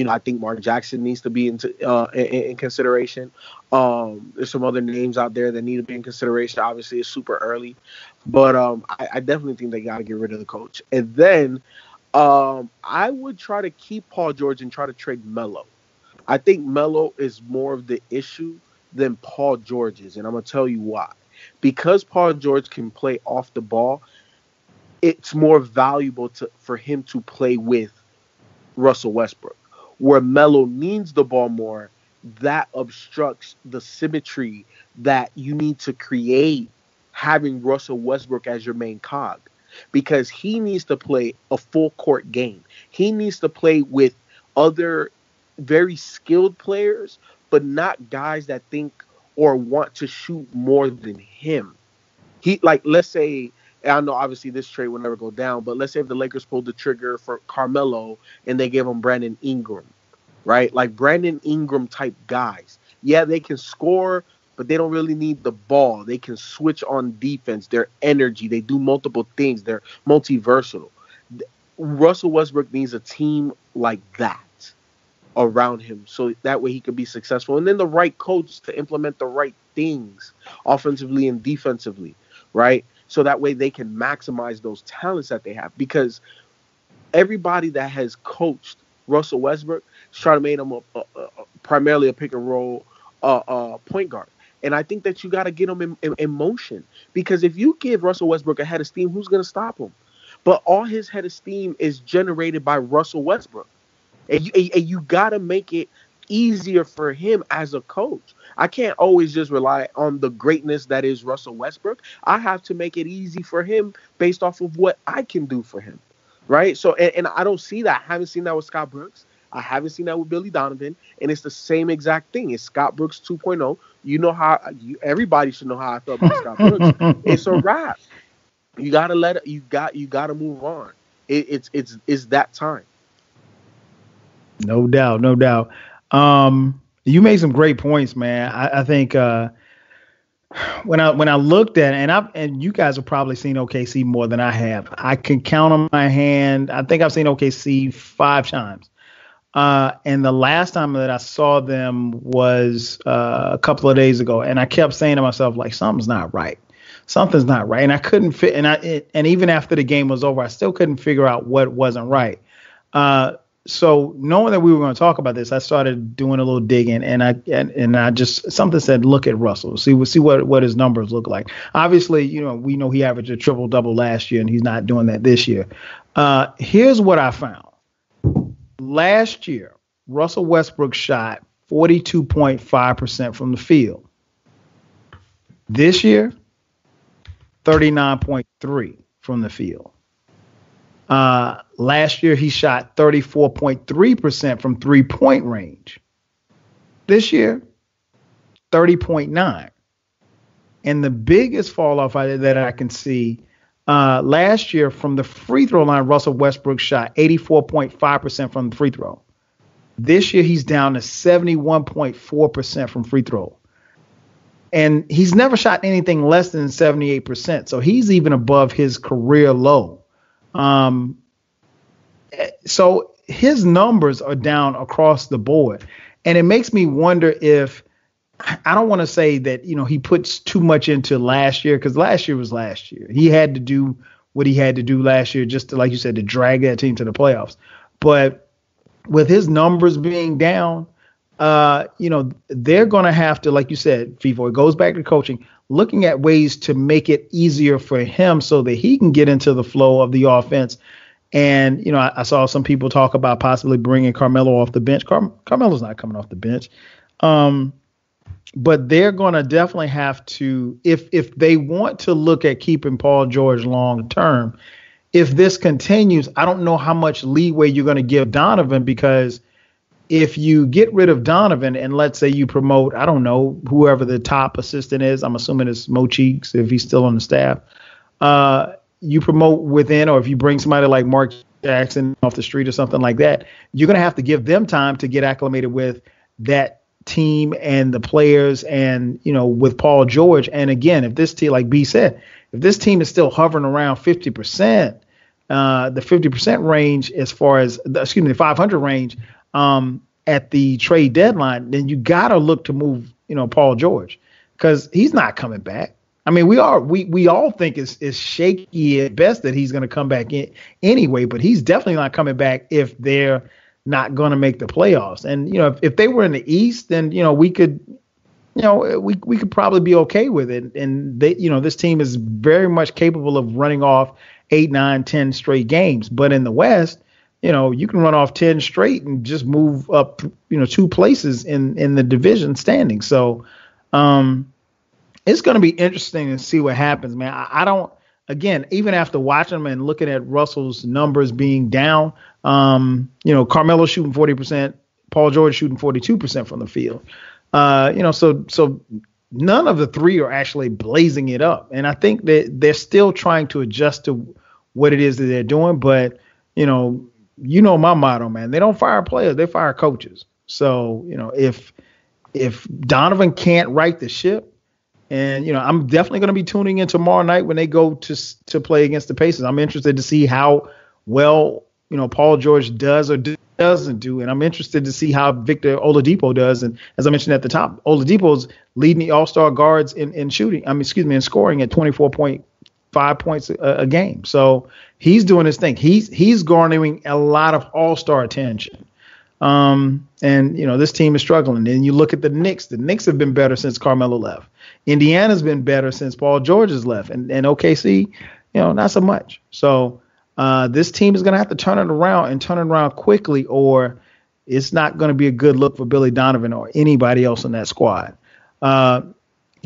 I think Mark Jackson needs to be in consideration. There's some other names out there that need to be in consideration. Obviously, it's super early, but I definitely think they got to get rid of the coach. And then I would try to keep Paul George and try to trade Melo. I think Melo is more of the issue than Paul George is, and I'm going to tell you why. Because Paul George can play off the ball, it's more valuable for him to play with Russell Westbrook. Where Melo needs the ball more, that obstructs the symmetry that you need to create having Russell Westbrook as your main cog. Because he needs to play a full court game. He needs to play with other very skilled players, but not guys that think or want to shoot more than him. Let's say, and I know obviously this trade will never go down, but let's say if the Lakers pulled the trigger for Carmelo and they gave him Brandon Ingram, right? Like Brandon Ingram type guys. Yeah, they can score, but they don't really need the ball. They can switch on defense. Their energy. They do multiple things. They're multi-versatile. Russell Westbrook needs a team like that around him, so that way he could be successful. And then the right coach to implement the right things offensively and defensively, right? So that way they can maximize those talents that they have. Because everybody that has coached Russell Westbrook is trying to make him primarily a pick and roll point guard. And I think that you got to get him in motion. Because if you give Russell Westbrook a head of steam, who's going to stop him? But all his head of steam is generated by Russell Westbrook. And you got to make it easier for him as a coach. I can't always just rely on the greatness that is Russell Westbrook. I have to make it easy for him based off of what I can do for him, right? So, and I don't see that. I haven't seen that with Scott Brooks. I haven't seen that with Billy Donovan. And it's the same exact thing. It's Scott Brooks 2.0. You know how everybody should know how I felt about Scott Brooks. It's a wrap. You got to let it. You got to move on. It's that time. No doubt, no doubt. You made some great points, man. I think when I looked at it, and you guys have probably seen OKC more than I have. I can count on my hand. I think I've seen OKC 5 times. And the last time that I saw them was a couple of days ago, and I kept saying to myself, like, something's not right. Something's not right. And I couldn't fit. And even after the game was over, I still couldn't figure out what wasn't right. So knowing that we were going to talk about this, I started doing a little digging, and I just, something said, look at Russell, see what his numbers look like. Obviously, we know he averaged a triple double last year, and he's not doing that this year. Here's what I found. Last year, Russell Westbrook shot 42.5% from the field. This year, 39.3% from the field. Last year, he shot 34.3% from 3-point range. This year, 30.9%. And the biggest fall off that I can see, last year from the free throw line, Russell Westbrook shot 84.5% from the free throw. This year, he's down to 71.4% from free throw. And he's never shot anything less than 78%. So he's even above his career low. So his numbers are down across the board. And it makes me wonder if, I don't want to say that, he puts too much into last year, because last year was last year. He had to do what he had to do last year just to, like you said, to drag that team to the playoffs. But with his numbers being down, they're going to have to, like you said, FIFO, it goes back to coaching, looking at ways to make it easier for him so that he can get into the flow of the offense. And, I saw some people talk about possibly bringing Carmelo off the bench. Carmelo's not coming off the bench. But they're going to definitely have to, if they want to look at keeping Paul George long term, if this continues, I don't know how much leeway you're going to give Donovan, because if you get rid of Donovan and let's say you promote, I don't know, whoever the top assistant is, I'm assuming it's Mo Cheeks if he's still on the staff, you promote within, or if you bring somebody like Mark Jackson off the street or something like that, you're going to have to give them time to get acclimated with that team and the players and, with Paul George. And again, if this team, like B said, if this team is still hovering around 50%, the 50% range as far as, the 500 range at the trade deadline, then you got to look to move, Paul George, because he's not coming back. I mean, we all think it's shaky at best that he's going to come back in anyway, but he's definitely not coming back if they're not going to make the playoffs. And, if they were in the East, then, we could probably be okay with it. And they, this team is very much capable of running off 8, 9, 10 straight games. But in the West, you can run off 10 straight and just move up, 2 places in the division standing. So, it's going to be interesting to see what happens, man. I don't, again, even after watching them and looking at Russell's numbers being down, Carmelo shooting 40%, Paul George shooting 42% from the field. So none of the three are actually blazing it up. And I think that they're still trying to adjust to what it is that they're doing. But, my motto, man, they don't fire players, they fire coaches. So, if Donovan can't right the ship, and, I'm definitely going to be tuning in tomorrow night when they go to play against the Pacers. I'm interested to see how well, Paul George does or doesn't do. And I'm interested to see how Victor Oladipo does. And as I mentioned at the top, Oladipo's leading the all-star guards in shooting. In scoring at 24.5 points a game. So he's doing his thing. He's garnering a lot of all-star attention. And, this team is struggling. And you look at the Knicks. The Knicks have been better since Carmelo left. Indiana's been better since Paul George has left. And OKC, not so much. So this team is going to have to turn it around quickly, or it's not going to be a good look for Billy Donovan or anybody else in that squad.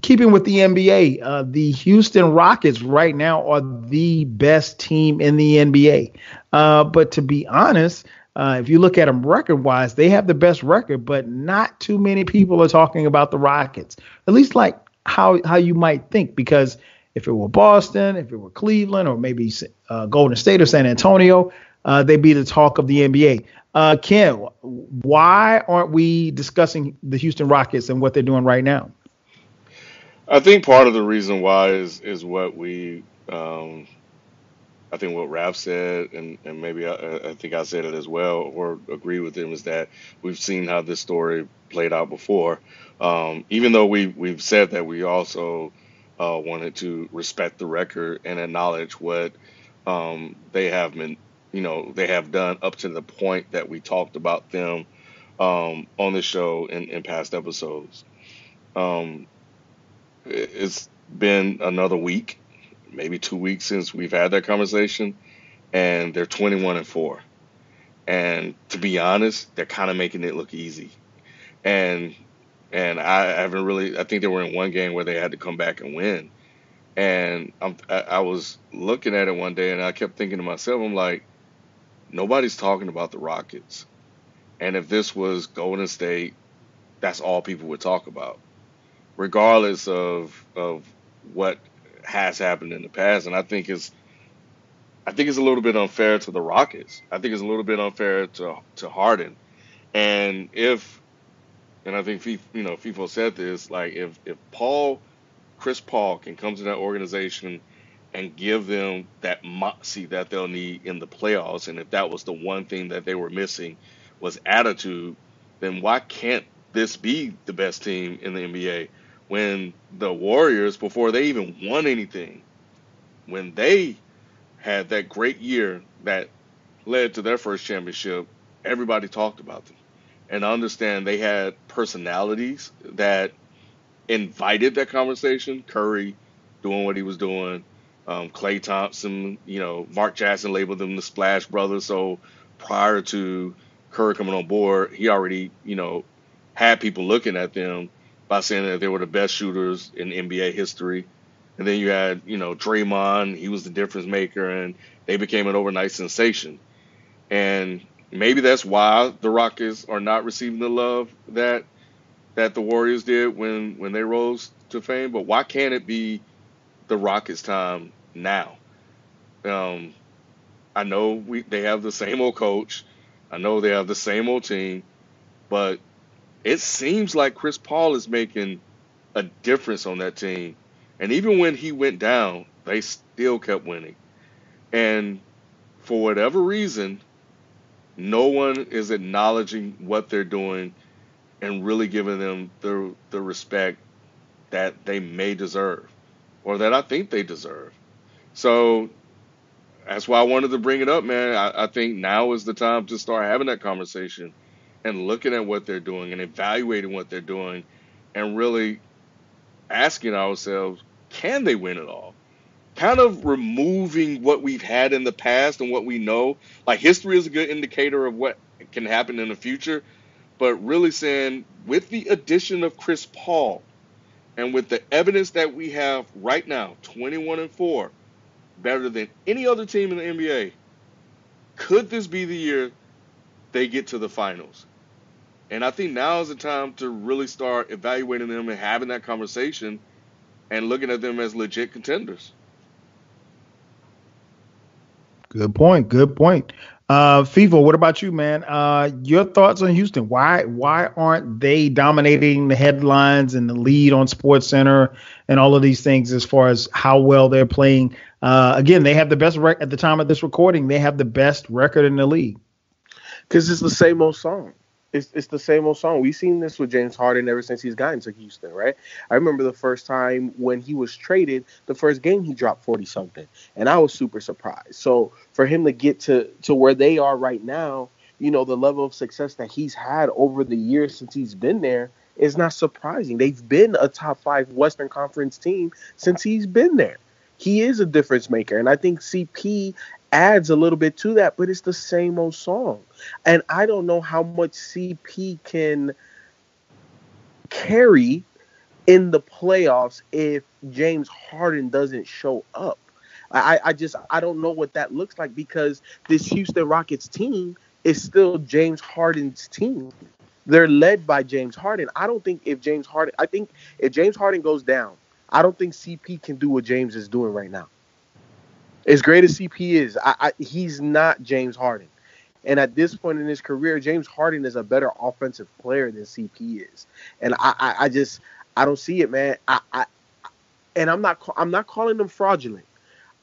Keeping with the NBA, the Houston Rockets right now are the best team in the NBA. But to be honest, if you look at them record-wise, they have the best record, but not too many people are talking about the Rockets, at least like how you might think, because if it were Boston, if it were Cleveland, or maybe Golden State or San Antonio, they'd be the talk of the NBA. Ken, why aren't we discussing the Houston Rockets and what they're doing right now? I think part of the reason why is what I think what Raph said, and maybe I think I said it as well, or agree with him, is that we've seen how this story played out before. Even though we've said that, we also wanted to respect the record and acknowledge what they have been, they have done up to the point that we talked about them on the show in past episodes. It's been another week, maybe 2 weeks since we've had that conversation, and they're 21-4. And to be honest, they're kind of making it look easy. And I haven't really. I think they were in one game where they had to come back and win. And I was looking at it one day, and I kept thinking to myself, I'm like, nobody's talking about the Rockets. And if this was Golden State, that's all people would talk about, regardless of what has happened in the past. And I think it's a little bit unfair to the Rockets. I think it's a little bit unfair to Harden. And I think FIFO said this, like if Chris Paul can come to that organization and give them that moxie that they'll need in the playoffs, and if that was the one thing that they were missing was attitude, then why can't this be the best team in the NBA? When the Warriors, before they even won anything, when they had that great year that led to their first championship, everybody talked about them. and I understand they had personalities that invited that conversation. Curry doing what he was doing, Klay Thompson, Mark Jackson labeled them the Splash Brothers. So prior to Curry coming on board, he already, had people looking at them by saying that they were the best shooters in NBA history. And then you had, Draymond, he was the difference maker, and they became an overnight sensation. And maybe that's why the Rockets are not receiving the love that the Warriors did when they rose to fame. But why can't it be the Rockets' time now? I know they have the same old coach. I know they have the same old team, but it seems like Chris Paul is making a difference on that team. And even when he went down, they still kept winning. And for whatever reason, no one is acknowledging what they're doing and really giving them the respect that they may deserve, or that I think they deserve. So that's why I wanted to bring it up, man. I think now is the time to start having that conversation and looking at what they're doing and evaluating what they're doing and really asking ourselves, can they win it all? Kind of removing what we've had in the past and what we know. Like, history is a good indicator of what can happen in the future, but really saying, with the addition of Chris Paul and with the evidence that we have right now, 21-4, better than any other team in the NBA, could this be the year they get to the finals? And I think now is the time to really start evaluating them and having that conversation and looking at them as legit contenders. Good point. Good point. FIFA, what about you, man? Your thoughts on Houston? Why aren't they dominating the headlines and the lead on Sports Center and all of these things as far as how well they're playing? Again, they have the best at the time of this recording. They have the best record in the league. Because it's the same old song. It's the same old song. We've seen this with James Harden ever since he's gotten to Houston, right? I remember the first time when he was traded, the first game he dropped 40-something, and I was super surprised. So for him to get to where they are right now, the level of success that he's had over the years since he's been there is not surprising. They've been a top 5 Western Conference team since he's been there. He is a difference maker, and I think CP adds a little bit to that, but it's the same old song. And I don't know how much CP can carry in the playoffs if James Harden doesn't show up. I don't know what that looks like, because this Houston Rockets team is still James Harden's team. They're led by James Harden. I think if James Harden goes down, I don't think CP can do what James is doing right now. As great as CP is, he's not James Harden. And at this point in his career, James Harden is a better offensive player than CP is. And I don't see it, man. And I'm not calling them fraudulent.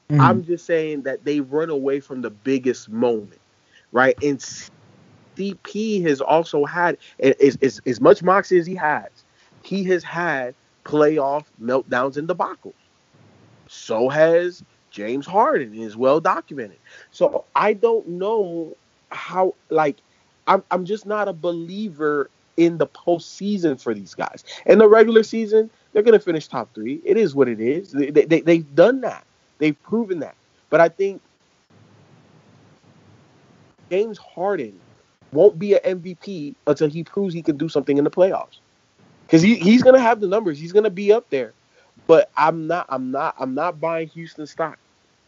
Mm-hmm. I'm just saying that they run away from the biggest moment, right? And CP has also had, as much moxie as he has had playoff meltdowns and debacles. So has James Harden, is well documented. So I don't know how, I'm just not a believer in the postseason for these guys. In the regular season, they're going to finish top 3. It is what it is. They've done that. They've proven that. But I think James Harden won't be an MVP until he proves he can do something in the playoffs. Because he's going to have the numbers. He's going to be up there. But I'm not buying Houston stock.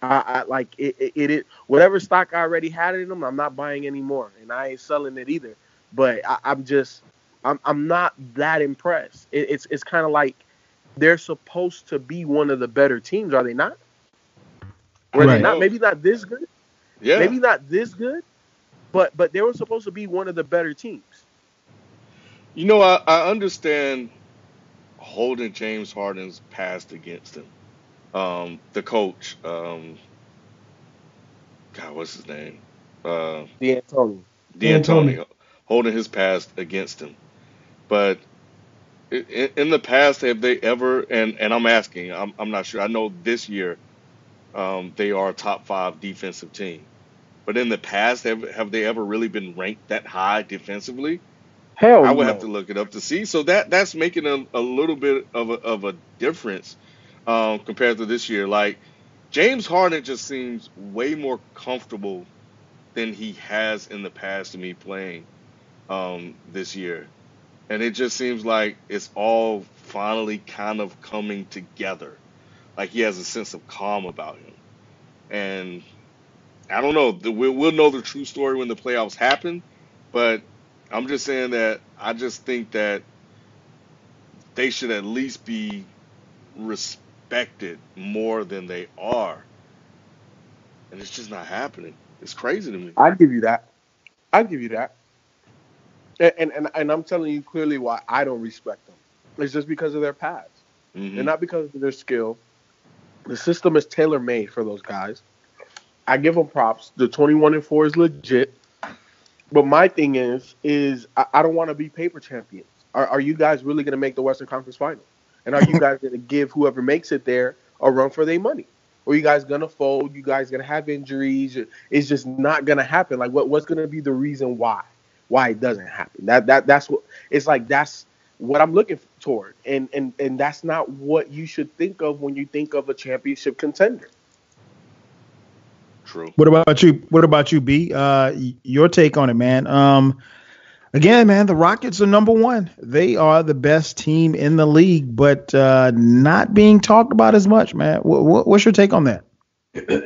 I like it. Whatever stock I already had in them, I'm not buying anymore, and I ain't selling it either. But I'm not that impressed. It's kind of like they're supposed to be one of the better teams, are they not? Were they not? Maybe not this good. Yeah. Maybe not this good, but they were supposed to be one of the better teams. I understand holding James Harden's past against him. The coach, God, what's his name? D'Antoni, holding his past against him. But in the past, have they ever, and I'm asking, I'm not sure. I know this year they are a top 5 defensive team. But in the past, have they ever really been ranked that high defensively? Hell I would have no. to look it up to see. So that's making a little bit of a difference compared to this year. Like James Harden just seems way more comfortable than he has in the past to me playing this year, and it just seems like it's all finally kind of coming together. Like he has a sense of calm about him, and I don't know. We'll know the true story when the playoffs happen, but I'm just saying that I just think that they should at least be respected more than they are, and it's just not happening. It's crazy to me. I'd give you that. I'd give you that. And I'm telling you clearly why I don't respect them. It's just because of their past, and Hmm. not because of their skill. The system is tailor made for those guys. I give them props. The 21-4 is legit. But my thing is I don't want to be paper champions. Are you guys really going to make the Western Conference Final? And are you guys going to give whoever makes it there a run for their money? Or are you guys going to fold? You guys going to have injuries? It's just not going to happen. Like what's going to be the reason why it doesn't happen? That's what it's like. That's what I'm looking toward. And that's not what you should think of when you think of a championship contender. True. What about you? What about you, B? Your take on it, man. Again, man, the Rockets are number one. They are the best team in the league, but not being talked about as much, man. What's your take on that?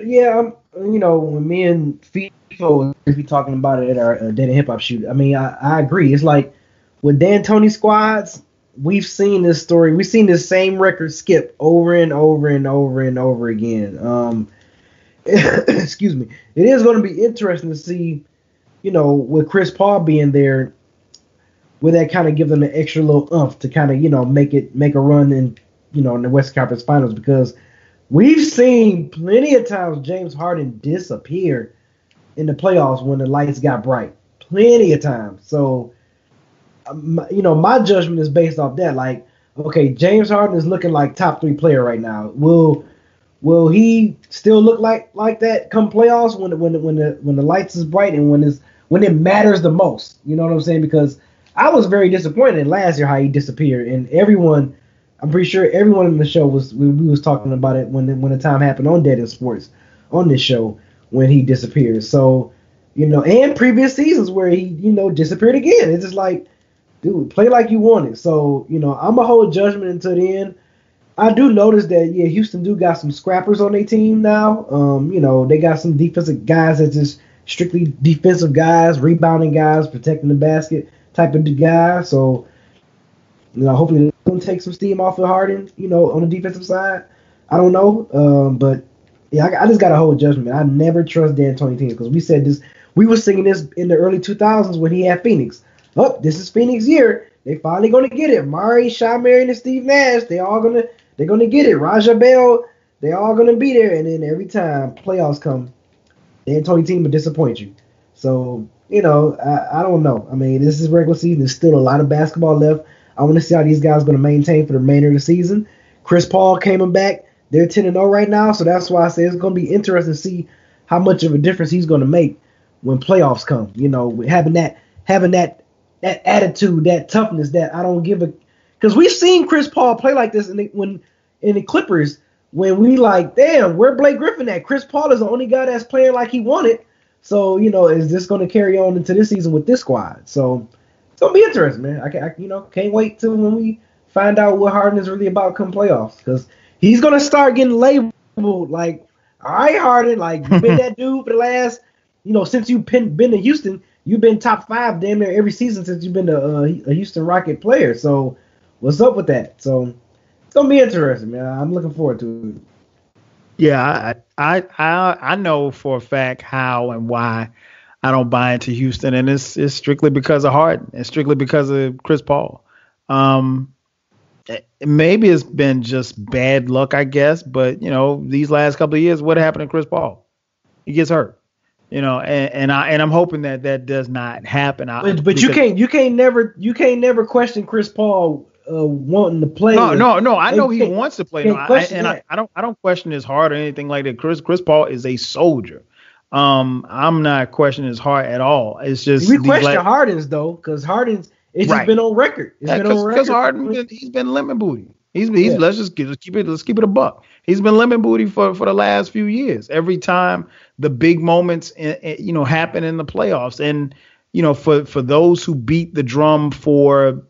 Yeah, when me and FIFO be talking about it at our Dead and Hip Hop shoot, I mean, I agree. It's like with D'Antoni squads, we've seen this story. We've seen this same record skip over and over and over and over again. Excuse me. It is going to be interesting to see, with Chris Paul being there, will that kind of give them an extra little oomph to kind of, make a run in the Western Conference Finals, because we've seen plenty of times James Harden disappear in the playoffs when the lights got bright. Plenty of times. So, my judgment is based off that. Like, okay, James Harden is looking like top 3 player right now. Will he still look like that come playoffs when the lights is bright and when it matters the most? You know what I'm saying? Because I was very disappointed last year how he disappeared, and I'm pretty sure everyone in the show we was talking about it when the time happened on Dead in Sports on this show when he disappeared. So, and previous seasons where he disappeared again. It's just like, dude, play like you want it. So, I'm gonna hold judgment until the end. I do notice that, Houston do got some scrappers on their team now. They got some defensive guys that's just strictly defensive guys, rebounding guys, protecting the basket type of guys. So, hopefully they're going to take some steam off of Harden, on the defensive side. I don't know. But, I just got to hold judgment. I never trust D'Antoni teams because we said this. We were singing this in the early 2000s when he had Phoenix. Oh, this is Phoenix year. They finally going to get it. Murray, Sean Marion, and Steve Nash, they're going to get it. Raja Bell, they all going to be there. And then every time playoffs come, the D'Antoni team will disappoint you. So, I don't know. I mean, this is regular season. There's still a lot of basketball left. I want to see how these guys are going to maintain for the remainder of the season. Chris Paul came back. They're 10-0 right now. So that's why I say it's going to be interesting to see how much of a difference he's going to make when playoffs come. Having that attitude, that toughness that I don't give a – because we've seen Chris Paul play like this in the Clippers when we like, damn, where Blake Griffin at? Chris Paul is the only guy that's playing like he wanted. So, is this going to carry on into this season with this squad? So, it's going to be interesting, man. I can't wait till when we find out what Harden is really about come playoffs, because he's going to start getting labeled like, all right, Harden, like, you've been that dude for the last, since you've been to Houston, you've been top 5 damn near every season since you've been a Houston Rocket player. So, what's up with that? So, it's going to be interesting, man. I'm looking forward to it. Yeah, I know for a fact how and why I don't buy into Houston, and it's strictly because of Harden. It's strictly because of Chris Paul. Maybe it's been just bad luck, I guess, but these last couple of years, what happened to Chris Paul? He gets hurt, and I'm hoping that does not happen. But you can't never question Chris Paul wanting to play. No. I know he wants to play. I don't question his heart or anything like that. Chris Paul is a soldier. I'm not questioning his heart at all. It's just we question Harden's though, because Harden's It's just been on record. It's been on record. Because Harden, he's been lemon booty. Let's keep it a buck. He's been lemon booty for the last few years. Every time the big moments, happen in the playoffs, and for those who beat the drum for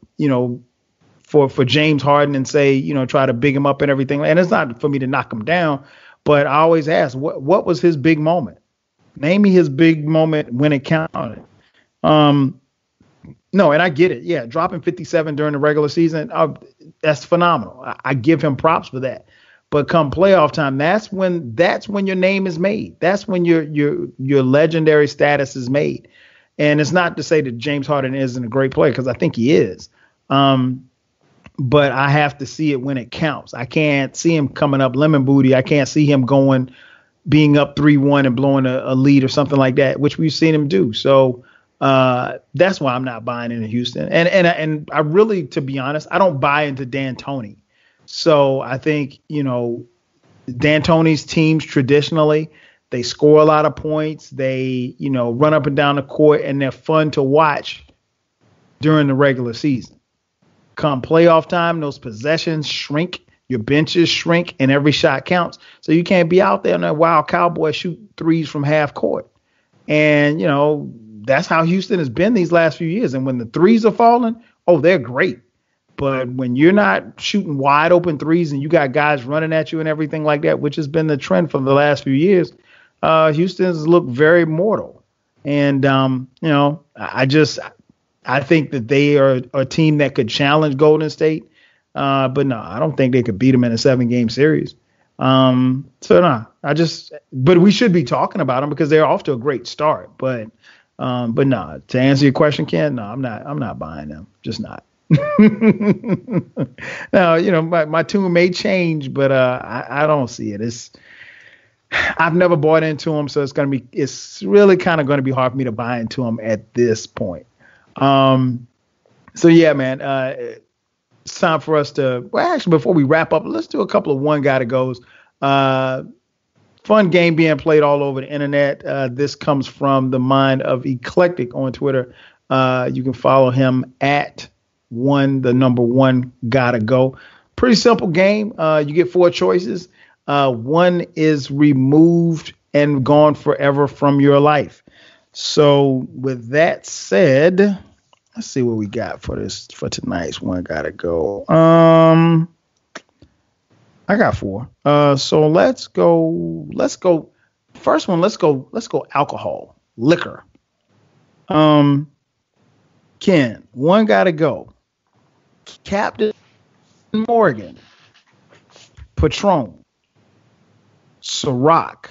James Harden and say try to big him up and everything, and it's not for me to knock him down, but I always ask what was his big moment? Name me his big moment when it counted. No, and I get it. Yeah, dropping 57 during the regular season, that's phenomenal. I give him props for that. But come playoff time, that's when your name is made. That's when your legendary status is made. And it's not to say that James Harden isn't a great player, because I think he is. But I have to see it when it counts. I can't see him coming up lemon booty. I can't see him being up 3-1 and blowing a lead or something like that, which we've seen him do. So that's why I'm not buying into Houston. And I really, to be honest, I don't buy into D'Antoni. So I think, D'Antoni's teams traditionally, they score a lot of points. They, run up and down the court, and they're fun to watch during the regular season. Come playoff time, those possessions shrink, your benches shrink, and every shot counts. So you can't be out there and that wild cowboy shoot threes from half court. And, that's how Houston has been these last few years. And when the threes are falling, they're great. But when you're not shooting wide open threes and you got guys running at you and everything like that, which has been the trend for the last few years, Houston's looked very mortal. And, I think that they are a team that could challenge Golden State. But no, I don't think they could beat them in a 7-game series. But we should be talking about them because they're off to a great start. But no, to answer your question, Ken, no, I'm not buying them. Just not. Now, my tune may change, but I don't see it. I've never bought into them, so it's really kind of going to be hard for me to buy into them at this point. So yeah, man, it's time for us to, actually, before we wrap up, let's do a couple of one guy to goes. Fun game being played all over the internet. This comes from the mind of Eclectic on Twitter. You can follow him at the number one gotta go. Pretty simple game. You get 4 choices. One is removed and gone forever from your life. So with that said, let's see what we got for tonight's one gotta go. I got 4. So let's go. First one, let's go alcohol, liquor. Ken, one gotta go. Captain Morgan, Patron, Ciroc,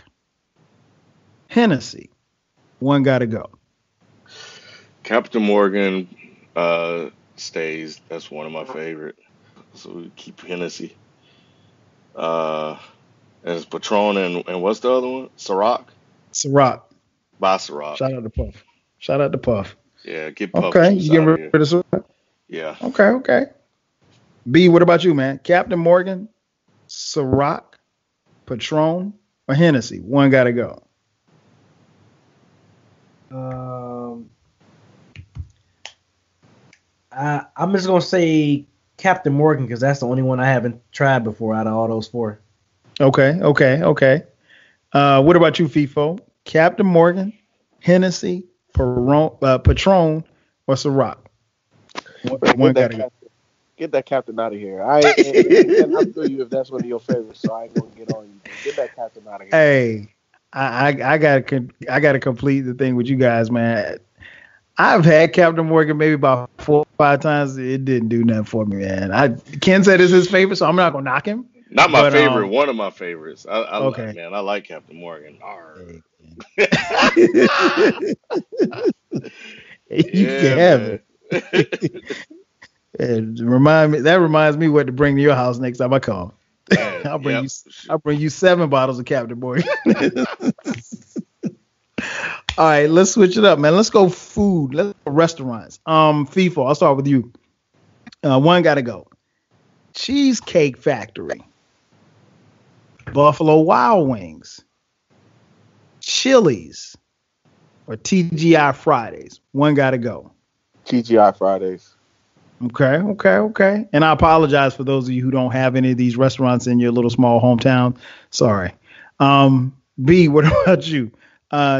Hennessy. One gotta go. Captain Morgan stays. That's one of my favorite. So we keep Hennessy. And it's Patron and what's the other one? Ciroc? Ciroc. By Ciroc. Shout out to Puff. Yeah, get Puff. Okay, you get rid of Ciroc? Yeah. Okay. B, what about you, man? Captain Morgan, Ciroc, Patron, or Hennessy? One gotta go. I'm just gonna say Captain Morgan because that's the only one I haven't tried before out of all those 4. Okay. What about you, FIFO? Captain Morgan, Hennessy, Patron, or Ciroc? One gotta go. Get that captain out of here. I'm through you if that's one of your favorites, so I ain't gonna get on you. Get that captain out of here. Hey, I gotta complete the thing with you guys, man. I've had Captain Morgan maybe about 4 or 5 times. It didn't do nothing for me, man. Ken said it's his favorite, so I'm not gonna knock him. Not my favorite, one of my favorites. Okay. I like Captain Morgan. You can have it. And reminds me what to bring to your house next time I come. I'll bring you 7 bottles of Captain Morgan. All right, let's switch it up, man. Let's go food. Let's go restaurants. FIFO, I'll start with you. One gotta go. Cheesecake Factory, Buffalo Wild Wings, Chili's, or TGI Fridays. One gotta go. TGI Fridays. Okay. And I apologize for those of you who don't have any of these restaurants in your little small hometown. Sorry. B, what about you?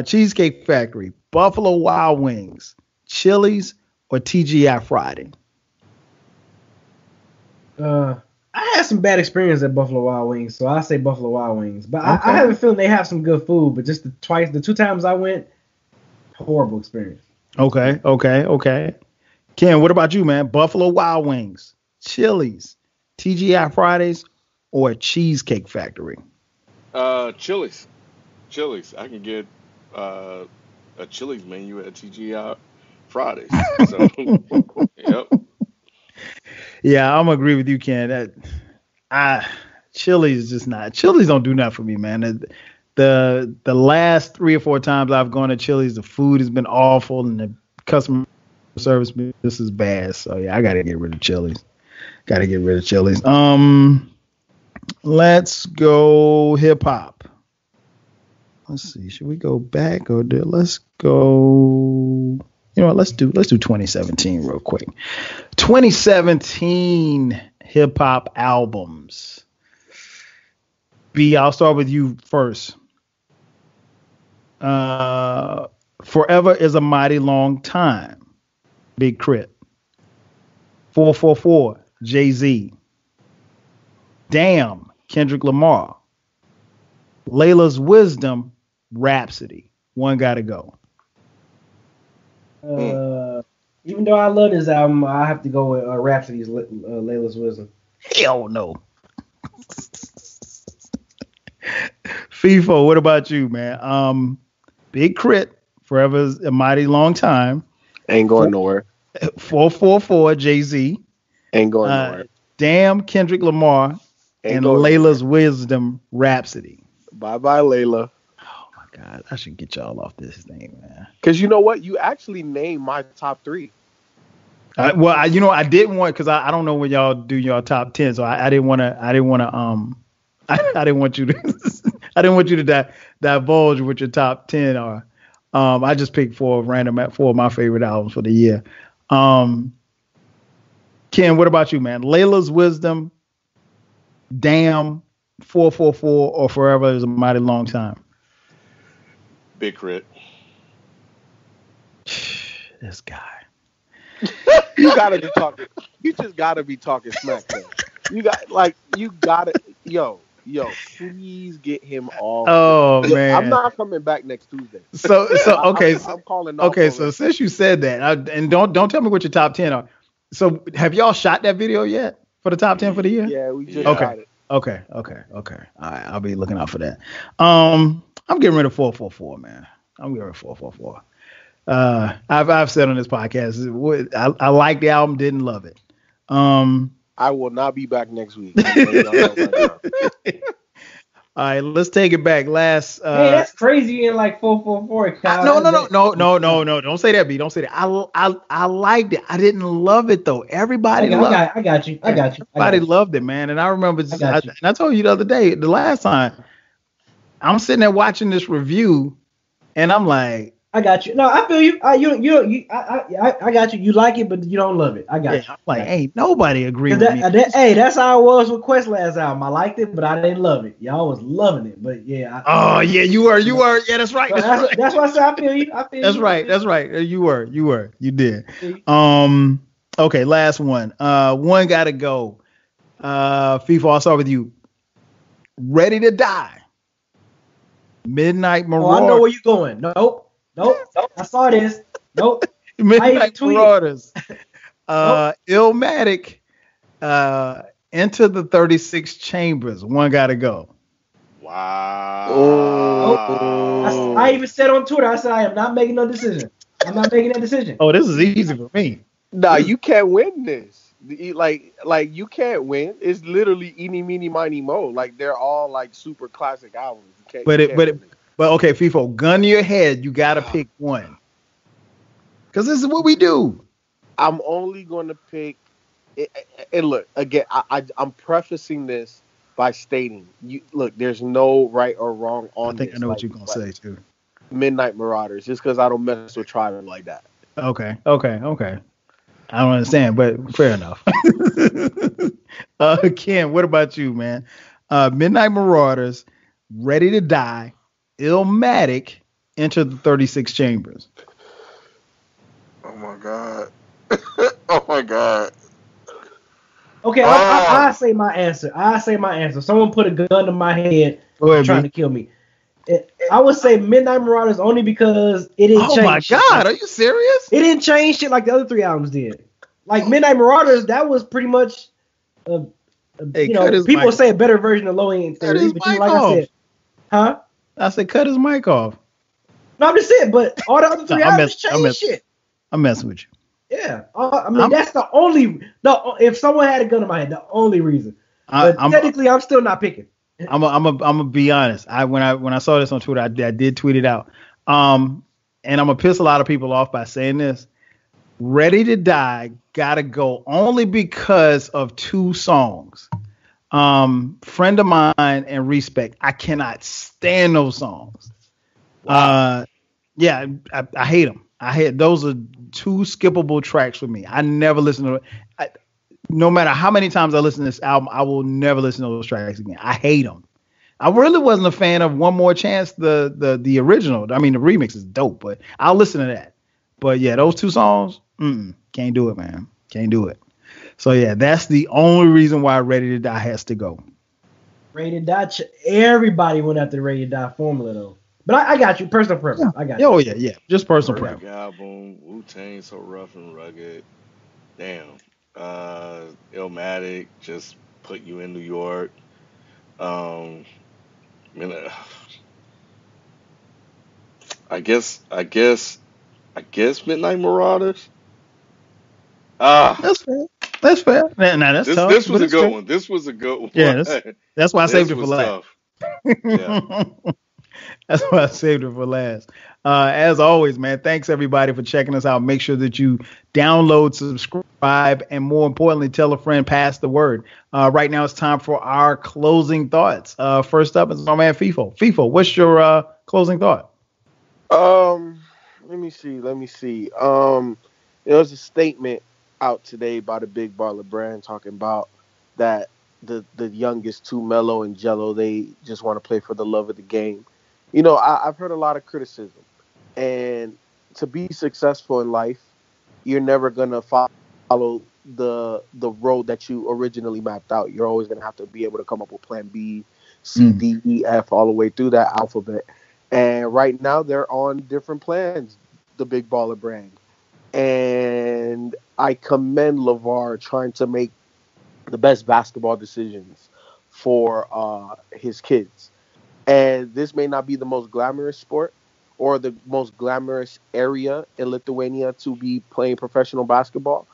Cheesecake Factory, Buffalo Wild Wings, Chili's, or TGI Friday? I had some bad experience at Buffalo Wild Wings, so I say Buffalo Wild Wings. But Okay. I have a feeling they have some good food, but just the 2 times I went, horrible experience. Okay. Ken, what about you, man? Buffalo Wild Wings, Chili's, TGI Fridays, or Cheesecake Factory? Chili's. I can get a Chili's menu at TGI Fridays. So, yep. Yeah, I'm gonna agree with you, Ken. Chili's is just not. Chili's don't do nothing for me, man. The last 3 or 4 times I've gone to Chili's, the food has been awful and the customer service this is bad. So yeah, I gotta get rid of Chili's. Let's go hip hop. Let's see. Should we go back or let's go? You know what? Let's do 2017 real quick. 2017 hip hop albums. B, I'll start with you first. Forever is a Mighty Long Time. Big Crit. 444, Jay-Z. Damn, Kendrick Lamar. Layla's Wisdom, Rhapsody. One gotta go. Even though I love this album, I have to go with Rhapsody's Layla's Wisdom. Hell no. FIFO, what about you, man? Big Crit, Forever is a Mighty Long Time. Ain't going nowhere. 444, Jay-Z. Ain't going nowhere. Damn, Kendrick Lamar. And Layla's Wisdom, Rhapsody. Bye-bye, Layla. Oh, my God. I should get y'all off this thing, man. Because you know what? You actually named my top 3. I didn't want, because I don't know when y'all do your top 10, so I didn't want to, I didn't want you to divulge what your top 10 are. I just picked 4 of my favorite albums for the year. Ken, what about you, man? Layla's Wisdom, Damn, 444, or Forever is a Mighty Long Time? Big Crit. This guy. You gotta be talking. You just gotta be talking smack. Yo, please get him off. Oh man, I'm not coming back next Tuesday. So okay, I'm calling. Okay, so since you said that, and don't tell me what your top 10 are. So have y'all shot that video yet for the top 10 for the year? Yeah, we just shot it. Okay. All right, I'll be looking out for that. I'm getting rid of 444, man. I'm getting rid of 444. I've said on this podcast, I like the album, didn't love it. I will not be back next week. All right, let's take it back. Hey, that's crazy in like 444. No. Don't say that, B. Don't say that. I liked it. I didn't love it though. Everybody loved it. I got you. Everybody loved it, man. And I remember, I told you the last time, I'm sitting there watching this review, and I'm like, I got you. No, I feel you. I got you. You like it, but you don't love it. I got you. I'm like, ain't nobody agree with me. That's how I was with Quest last album. I liked it, but I didn't love it. Y'all was loving it, but yeah. You were. Yeah, that's right. That's why I said I feel you. That's right. You were. You did. Okay, last one. One gotta go. FIFA, I'll start with you. Ready to Die. Midnight Marauders. I know where you're going. Nope. I saw this. Nope. Midnight Marauders. Illmatic. Into the 36 Chambers. One gotta go. Wow. I even said on Twitter, I said I am not making no decision. I'm not making that decision. Oh, this is easy for me. Nah, you can't win this. Like you can't win. It's literally eeny, meeny, miny, mo. Like they're all like super classic albums. But okay, FIFO, gun to your head, you gotta pick one. Because this is what we do. I'm only going to pick. And look, again, I'm prefacing this by stating, there's no right or wrong on this. I think I know what you're gonna say too. Midnight Marauders, just because I don't mess with Tribe like that. Okay. I don't understand, but fair enough. Ken, what about you, man? Midnight Marauders, Ready to Die, Illmatic, Enter the 36 Chambers. Oh my god. Oh my god. Okay, I say my answer. I say my answer. Someone put a gun to my head Go ahead, trying B. to kill me. I would say Midnight Marauders only because it didn't Oh change. my shit. God, are you serious? It didn't change shit like the other 3 albums did. Like Midnight Marauders, that was pretty much, Hey, cut his people mic. say a better version of Low End Cut Theory, his but mic like off. I said, huh? I said, cut his mic off. No, I'm just saying, but all the other 3 albums changed shit. I'm messing with you. Yeah, I mean that's the only. No, if someone had a gun in my head, the only reason. But technically, I'm still not picking. I'm gonna be honest. When I saw this on Twitter, I did tweet it out. And I'm gonna piss a lot of people off by saying this. Ready to Die gotta go only because of 2 songs. Friend of Mine and Respect. I cannot stand those songs. Wow. Yeah, I hate them. Those are 2 skippable tracks for me. I never listen to it. No matter how many times I listen to this album, I will never listen to those tracks again. I hate them. I really wasn't a fan of One More Chance, the original. I mean, the remix is dope, but I'll listen to that. But yeah, those 2 songs, can't do it, man. Can't do it. So yeah, that's the only reason why Ready to Die has to go. Ready to Die, everybody went after the Ready to Die formula though. But I got you, personal preference. Yeah. I got you. Oh yeah, just personal preference. Album, Wu-Tang, So Rough and Rugged. Damn. Illmatic, just put you in New York. I guess Midnight Marauders. That's fair. That's fair. Nah, that's tough. This was a good one. This was a good one. Yeah, that's why I saved it for last. Yeah. That's why I saved it for last. As always, man, thanks everybody for checking us out. Make sure that you download, subscribe, and more importantly, tell a friend, pass the word. Right now it's time for our closing thoughts. First up is my man FIFO. FIFO, what's your closing thought? Let me see. There was a statement out today by the Big Baller brand talking about that the youngest too mellow and jello. They just want to play for the love of the game. You know, I've heard a lot of criticism, and to be successful in life, you're never gonna follow the road that you originally mapped out. You're always gonna have to be able to come up with Plan B, C, D, E, F, all the way through that alphabet. And right now, they're on different plans. The Big Baller brand, and I commend LeVar trying to make the best basketball decisions for his kids. And this may not be the most glamorous sport or the most glamorous area in Lithuania to be playing professional basketball,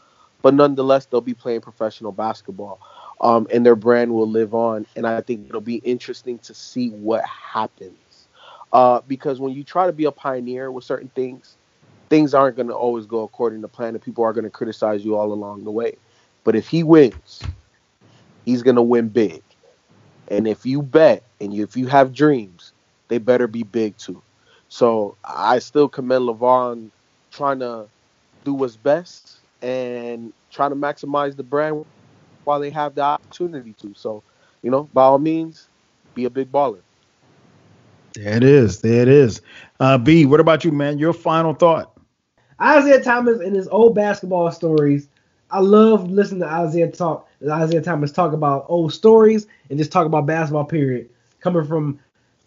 but nonetheless, they'll be playing professional basketball, and their brand will live on. And I think it'll be interesting to see what happens, because when you try to be a pioneer with certain things aren't going to always go according to plan, and people are going to criticize you all along the way. But if he wins, he's going to win big. And if you bet and if you have dreams, they better be big too. So I still commend LeVar trying to do what's best and trying to maximize the brand while they have the opportunity to. So, by all means, be a big baller. There it is. B, what about you, man? Your final thought. Isaiah Thomas and his old basketball stories. I love listening to Isaiah Thomas talk about old stories and just talk about basketball, period. Coming from,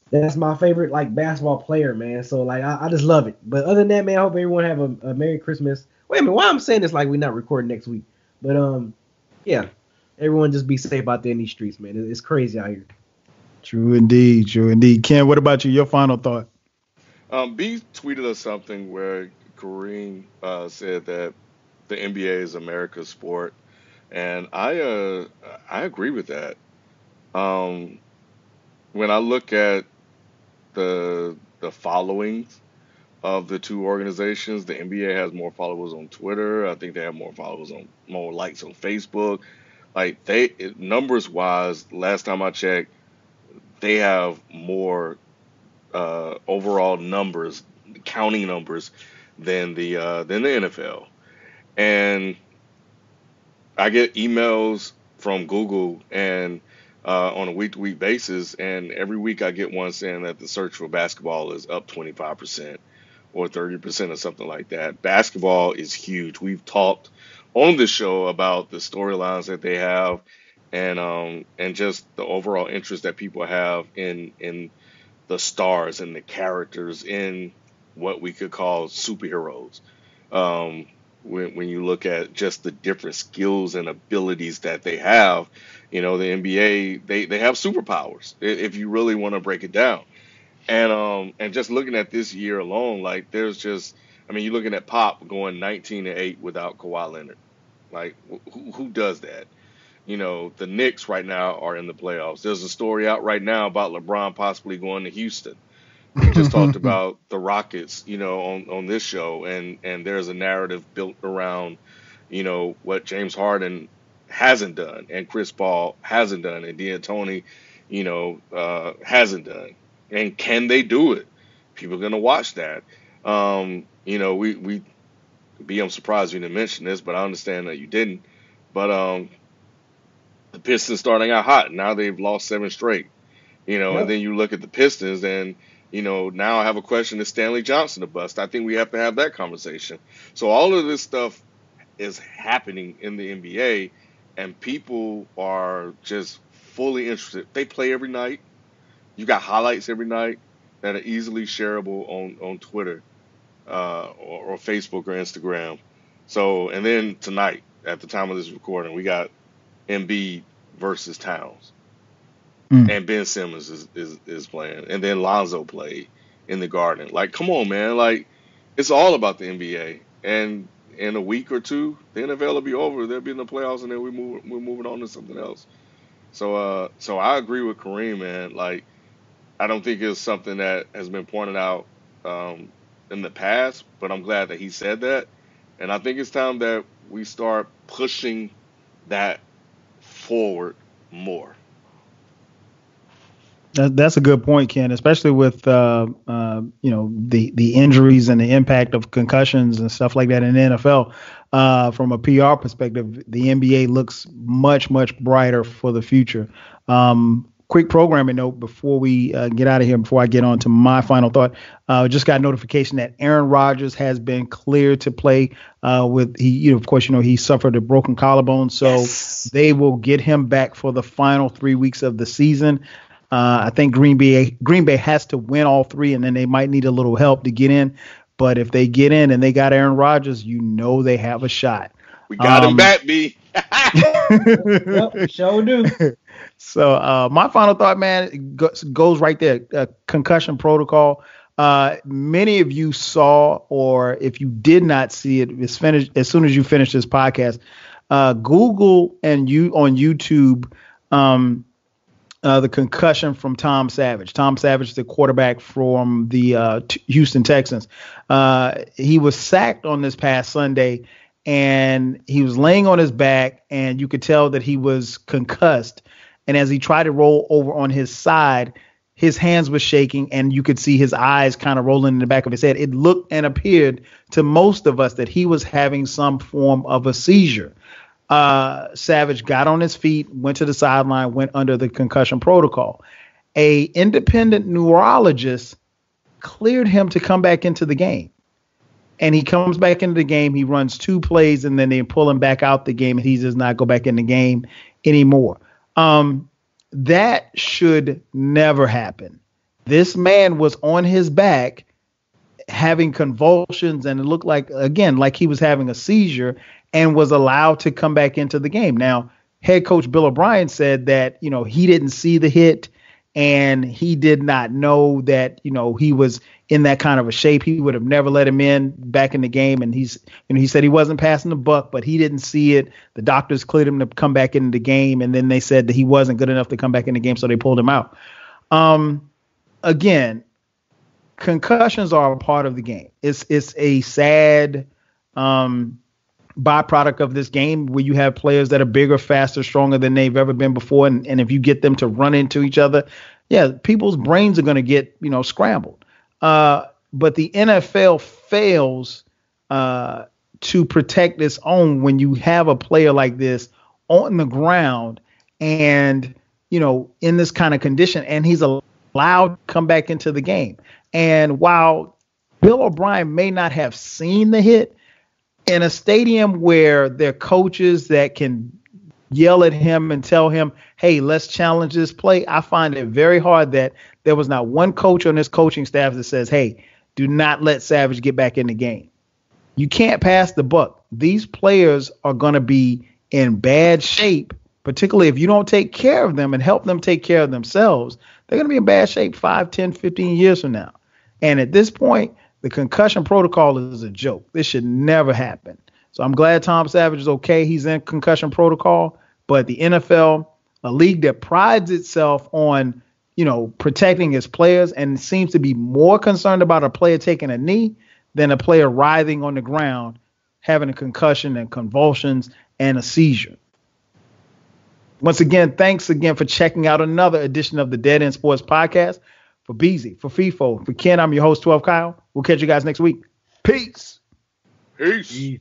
that's my favorite, basketball player, man. So, I just love it. But other than that, man, I hope everyone have a Merry Christmas. Wait a minute, why I'm saying this like we're not recording next week? But, yeah, everyone just be safe out there in these streets, man. It's crazy out here. True indeed. Ken, what about you? Your final thought? B tweeted us something where Kareem said that the NBA is America's sport, and I agree with that. When I look at the followings of the 2 organizations, the NBA has more followers on Twitter. I think they have more likes on Facebook. Numbers wise, last time I checked, they have more overall numbers, counting numbers, than the NFL. And I get emails from Google and on a week-to-week basis, and every week I get one saying that the search for basketball is up 25% or 30% or something like that. Basketball is huge. We've talked on the show about the storylines that they have, and just the overall interest that people have in the stars and the characters in what we could call superheroes. When you look at just the different skills and abilities that they have, the NBA, they have superpowers if you really want to break it down. And just looking at this year alone, like there's just, I mean, you're looking at Pop going 19-8 without Kawhi Leonard. Like who does that? The Knicks right now are in the playoffs. There's a story out right now about LeBron possibly going to Houston. We just talked about the Rockets, on this show, and there's a narrative built around, what James Harden hasn't done, and Chris Paul hasn't done, and D'Antoni, hasn't done. And can they do it? People are gonna watch that. I'm surprised you didn't mention this, but I understand that you didn't. But the Pistons starting out hot. Now they've lost 7 straight. Yep. And then you look at the Pistons, and now I have a question: is Stanley Johnson a bust? I think we have to have that conversation. So all of this stuff is happening in the NBA, and people are just fully interested. They play every night. You got highlights every night that are easily shareable on Twitter or Facebook or Instagram. So, and then tonight, at the time of this recording, we got Embiid versus Towns. And Ben Simmons is playing. And then Lonzo played in the Garden. Like, come on, man. Like, it's all about the NBA. And in a week or two, the NFL will be over. They'll be in the playoffs, and then we're moving on to something else. So I agree with Kareem, man. Like, I don't think it's something that has been pointed out in the past, but I'm glad that he said that. And I think it's time that we start pushing that forward more. That's a good point, Ken, especially with the injuries and the impact of concussions and stuff like that in the NFL. From a PR perspective, the NBA looks much, much brighter for the future. Quick programming note before we get out of here, before I get on to my final thought. Just got notification that Aaron Rodgers has been cleared to play he suffered a broken collarbone, so yes, they will get him back for the final 3 weeks of the season. I think Green Bay has to win all 3, and then they might need a little help to get in. But if they get in and they got Aaron Rodgers, they have a shot. We got him back, B. Yep, sure do. So my final thought, man, goes right there. Concussion protocol. Many of you saw, or if you did not see it, it's finished as soon as you finish this podcast. Google and you on YouTube. The concussion from Tom Savage. Tom Savage, the quarterback from the Houston Texans. He was sacked on this past Sunday, and he was laying on his back, and you could tell that he was concussed. And as he tried to roll over on his side, his hands were shaking, and you could see his eyes kind of rolling in the back of his head. It looked and appeared to most of us that he was having some form of a seizure. Savage got on his feet, went to the sideline, went under the concussion protocol. A independent neurologist cleared him to come back into the game. And he comes back into the game. He runs 2 plays, and then they pull him back out the game, and he does not go back in the game anymore. That should never happen. This man was on his back having convulsions, and it looked like he was having a seizure, and was allowed to come back into the game. Now, head coach Bill O'Brien said that, he didn't see the hit, and he did not know that, he was in that kind of a shape. He would have never let him back in the game. And he said he wasn't passing the buck, but he didn't see it. The doctors cleared him to come back into the game. And then they said that he wasn't good enough to come back in the game, so they pulled him out. Again, concussions are a part of the game. It's a sad byproduct of this game where you have players that are bigger, faster, stronger than they've ever been before. And if you get them to run into each other, people's brains are going to get, scrambled. But the NFL fails to protect its own when you have a player like this on the ground and, in this kind of condition, and he's allowed to come back into the game. And while Bill O'Brien may not have seen the hit, in a stadium where there are coaches that can yell at him and tell him, hey, let's challenge this play, I find it very hard that there was not one coach on this coaching staff that says, hey, do not let Savage get back in the game. You can't pass the buck. These players are going to be in bad shape, particularly if you don't take care of them and help them take care of themselves. They're going to be in bad shape 5, 10, 15 years from now. And at this point, the concussion protocol is a joke. This should never happen. So I'm glad Tom Savage is okay. He's in concussion protocol. But the NFL, a league that prides itself on, protecting its players and seems to be more concerned about a player taking a knee than a player writhing on the ground, having a concussion and convulsions and a seizure. Once again, thanks again for checking out another edition of the Dead End Sports Podcast. For Beezy, for FIFO, for Ken, I'm your host, 12 Kyle. We'll catch you guys next week. Peace. Peace.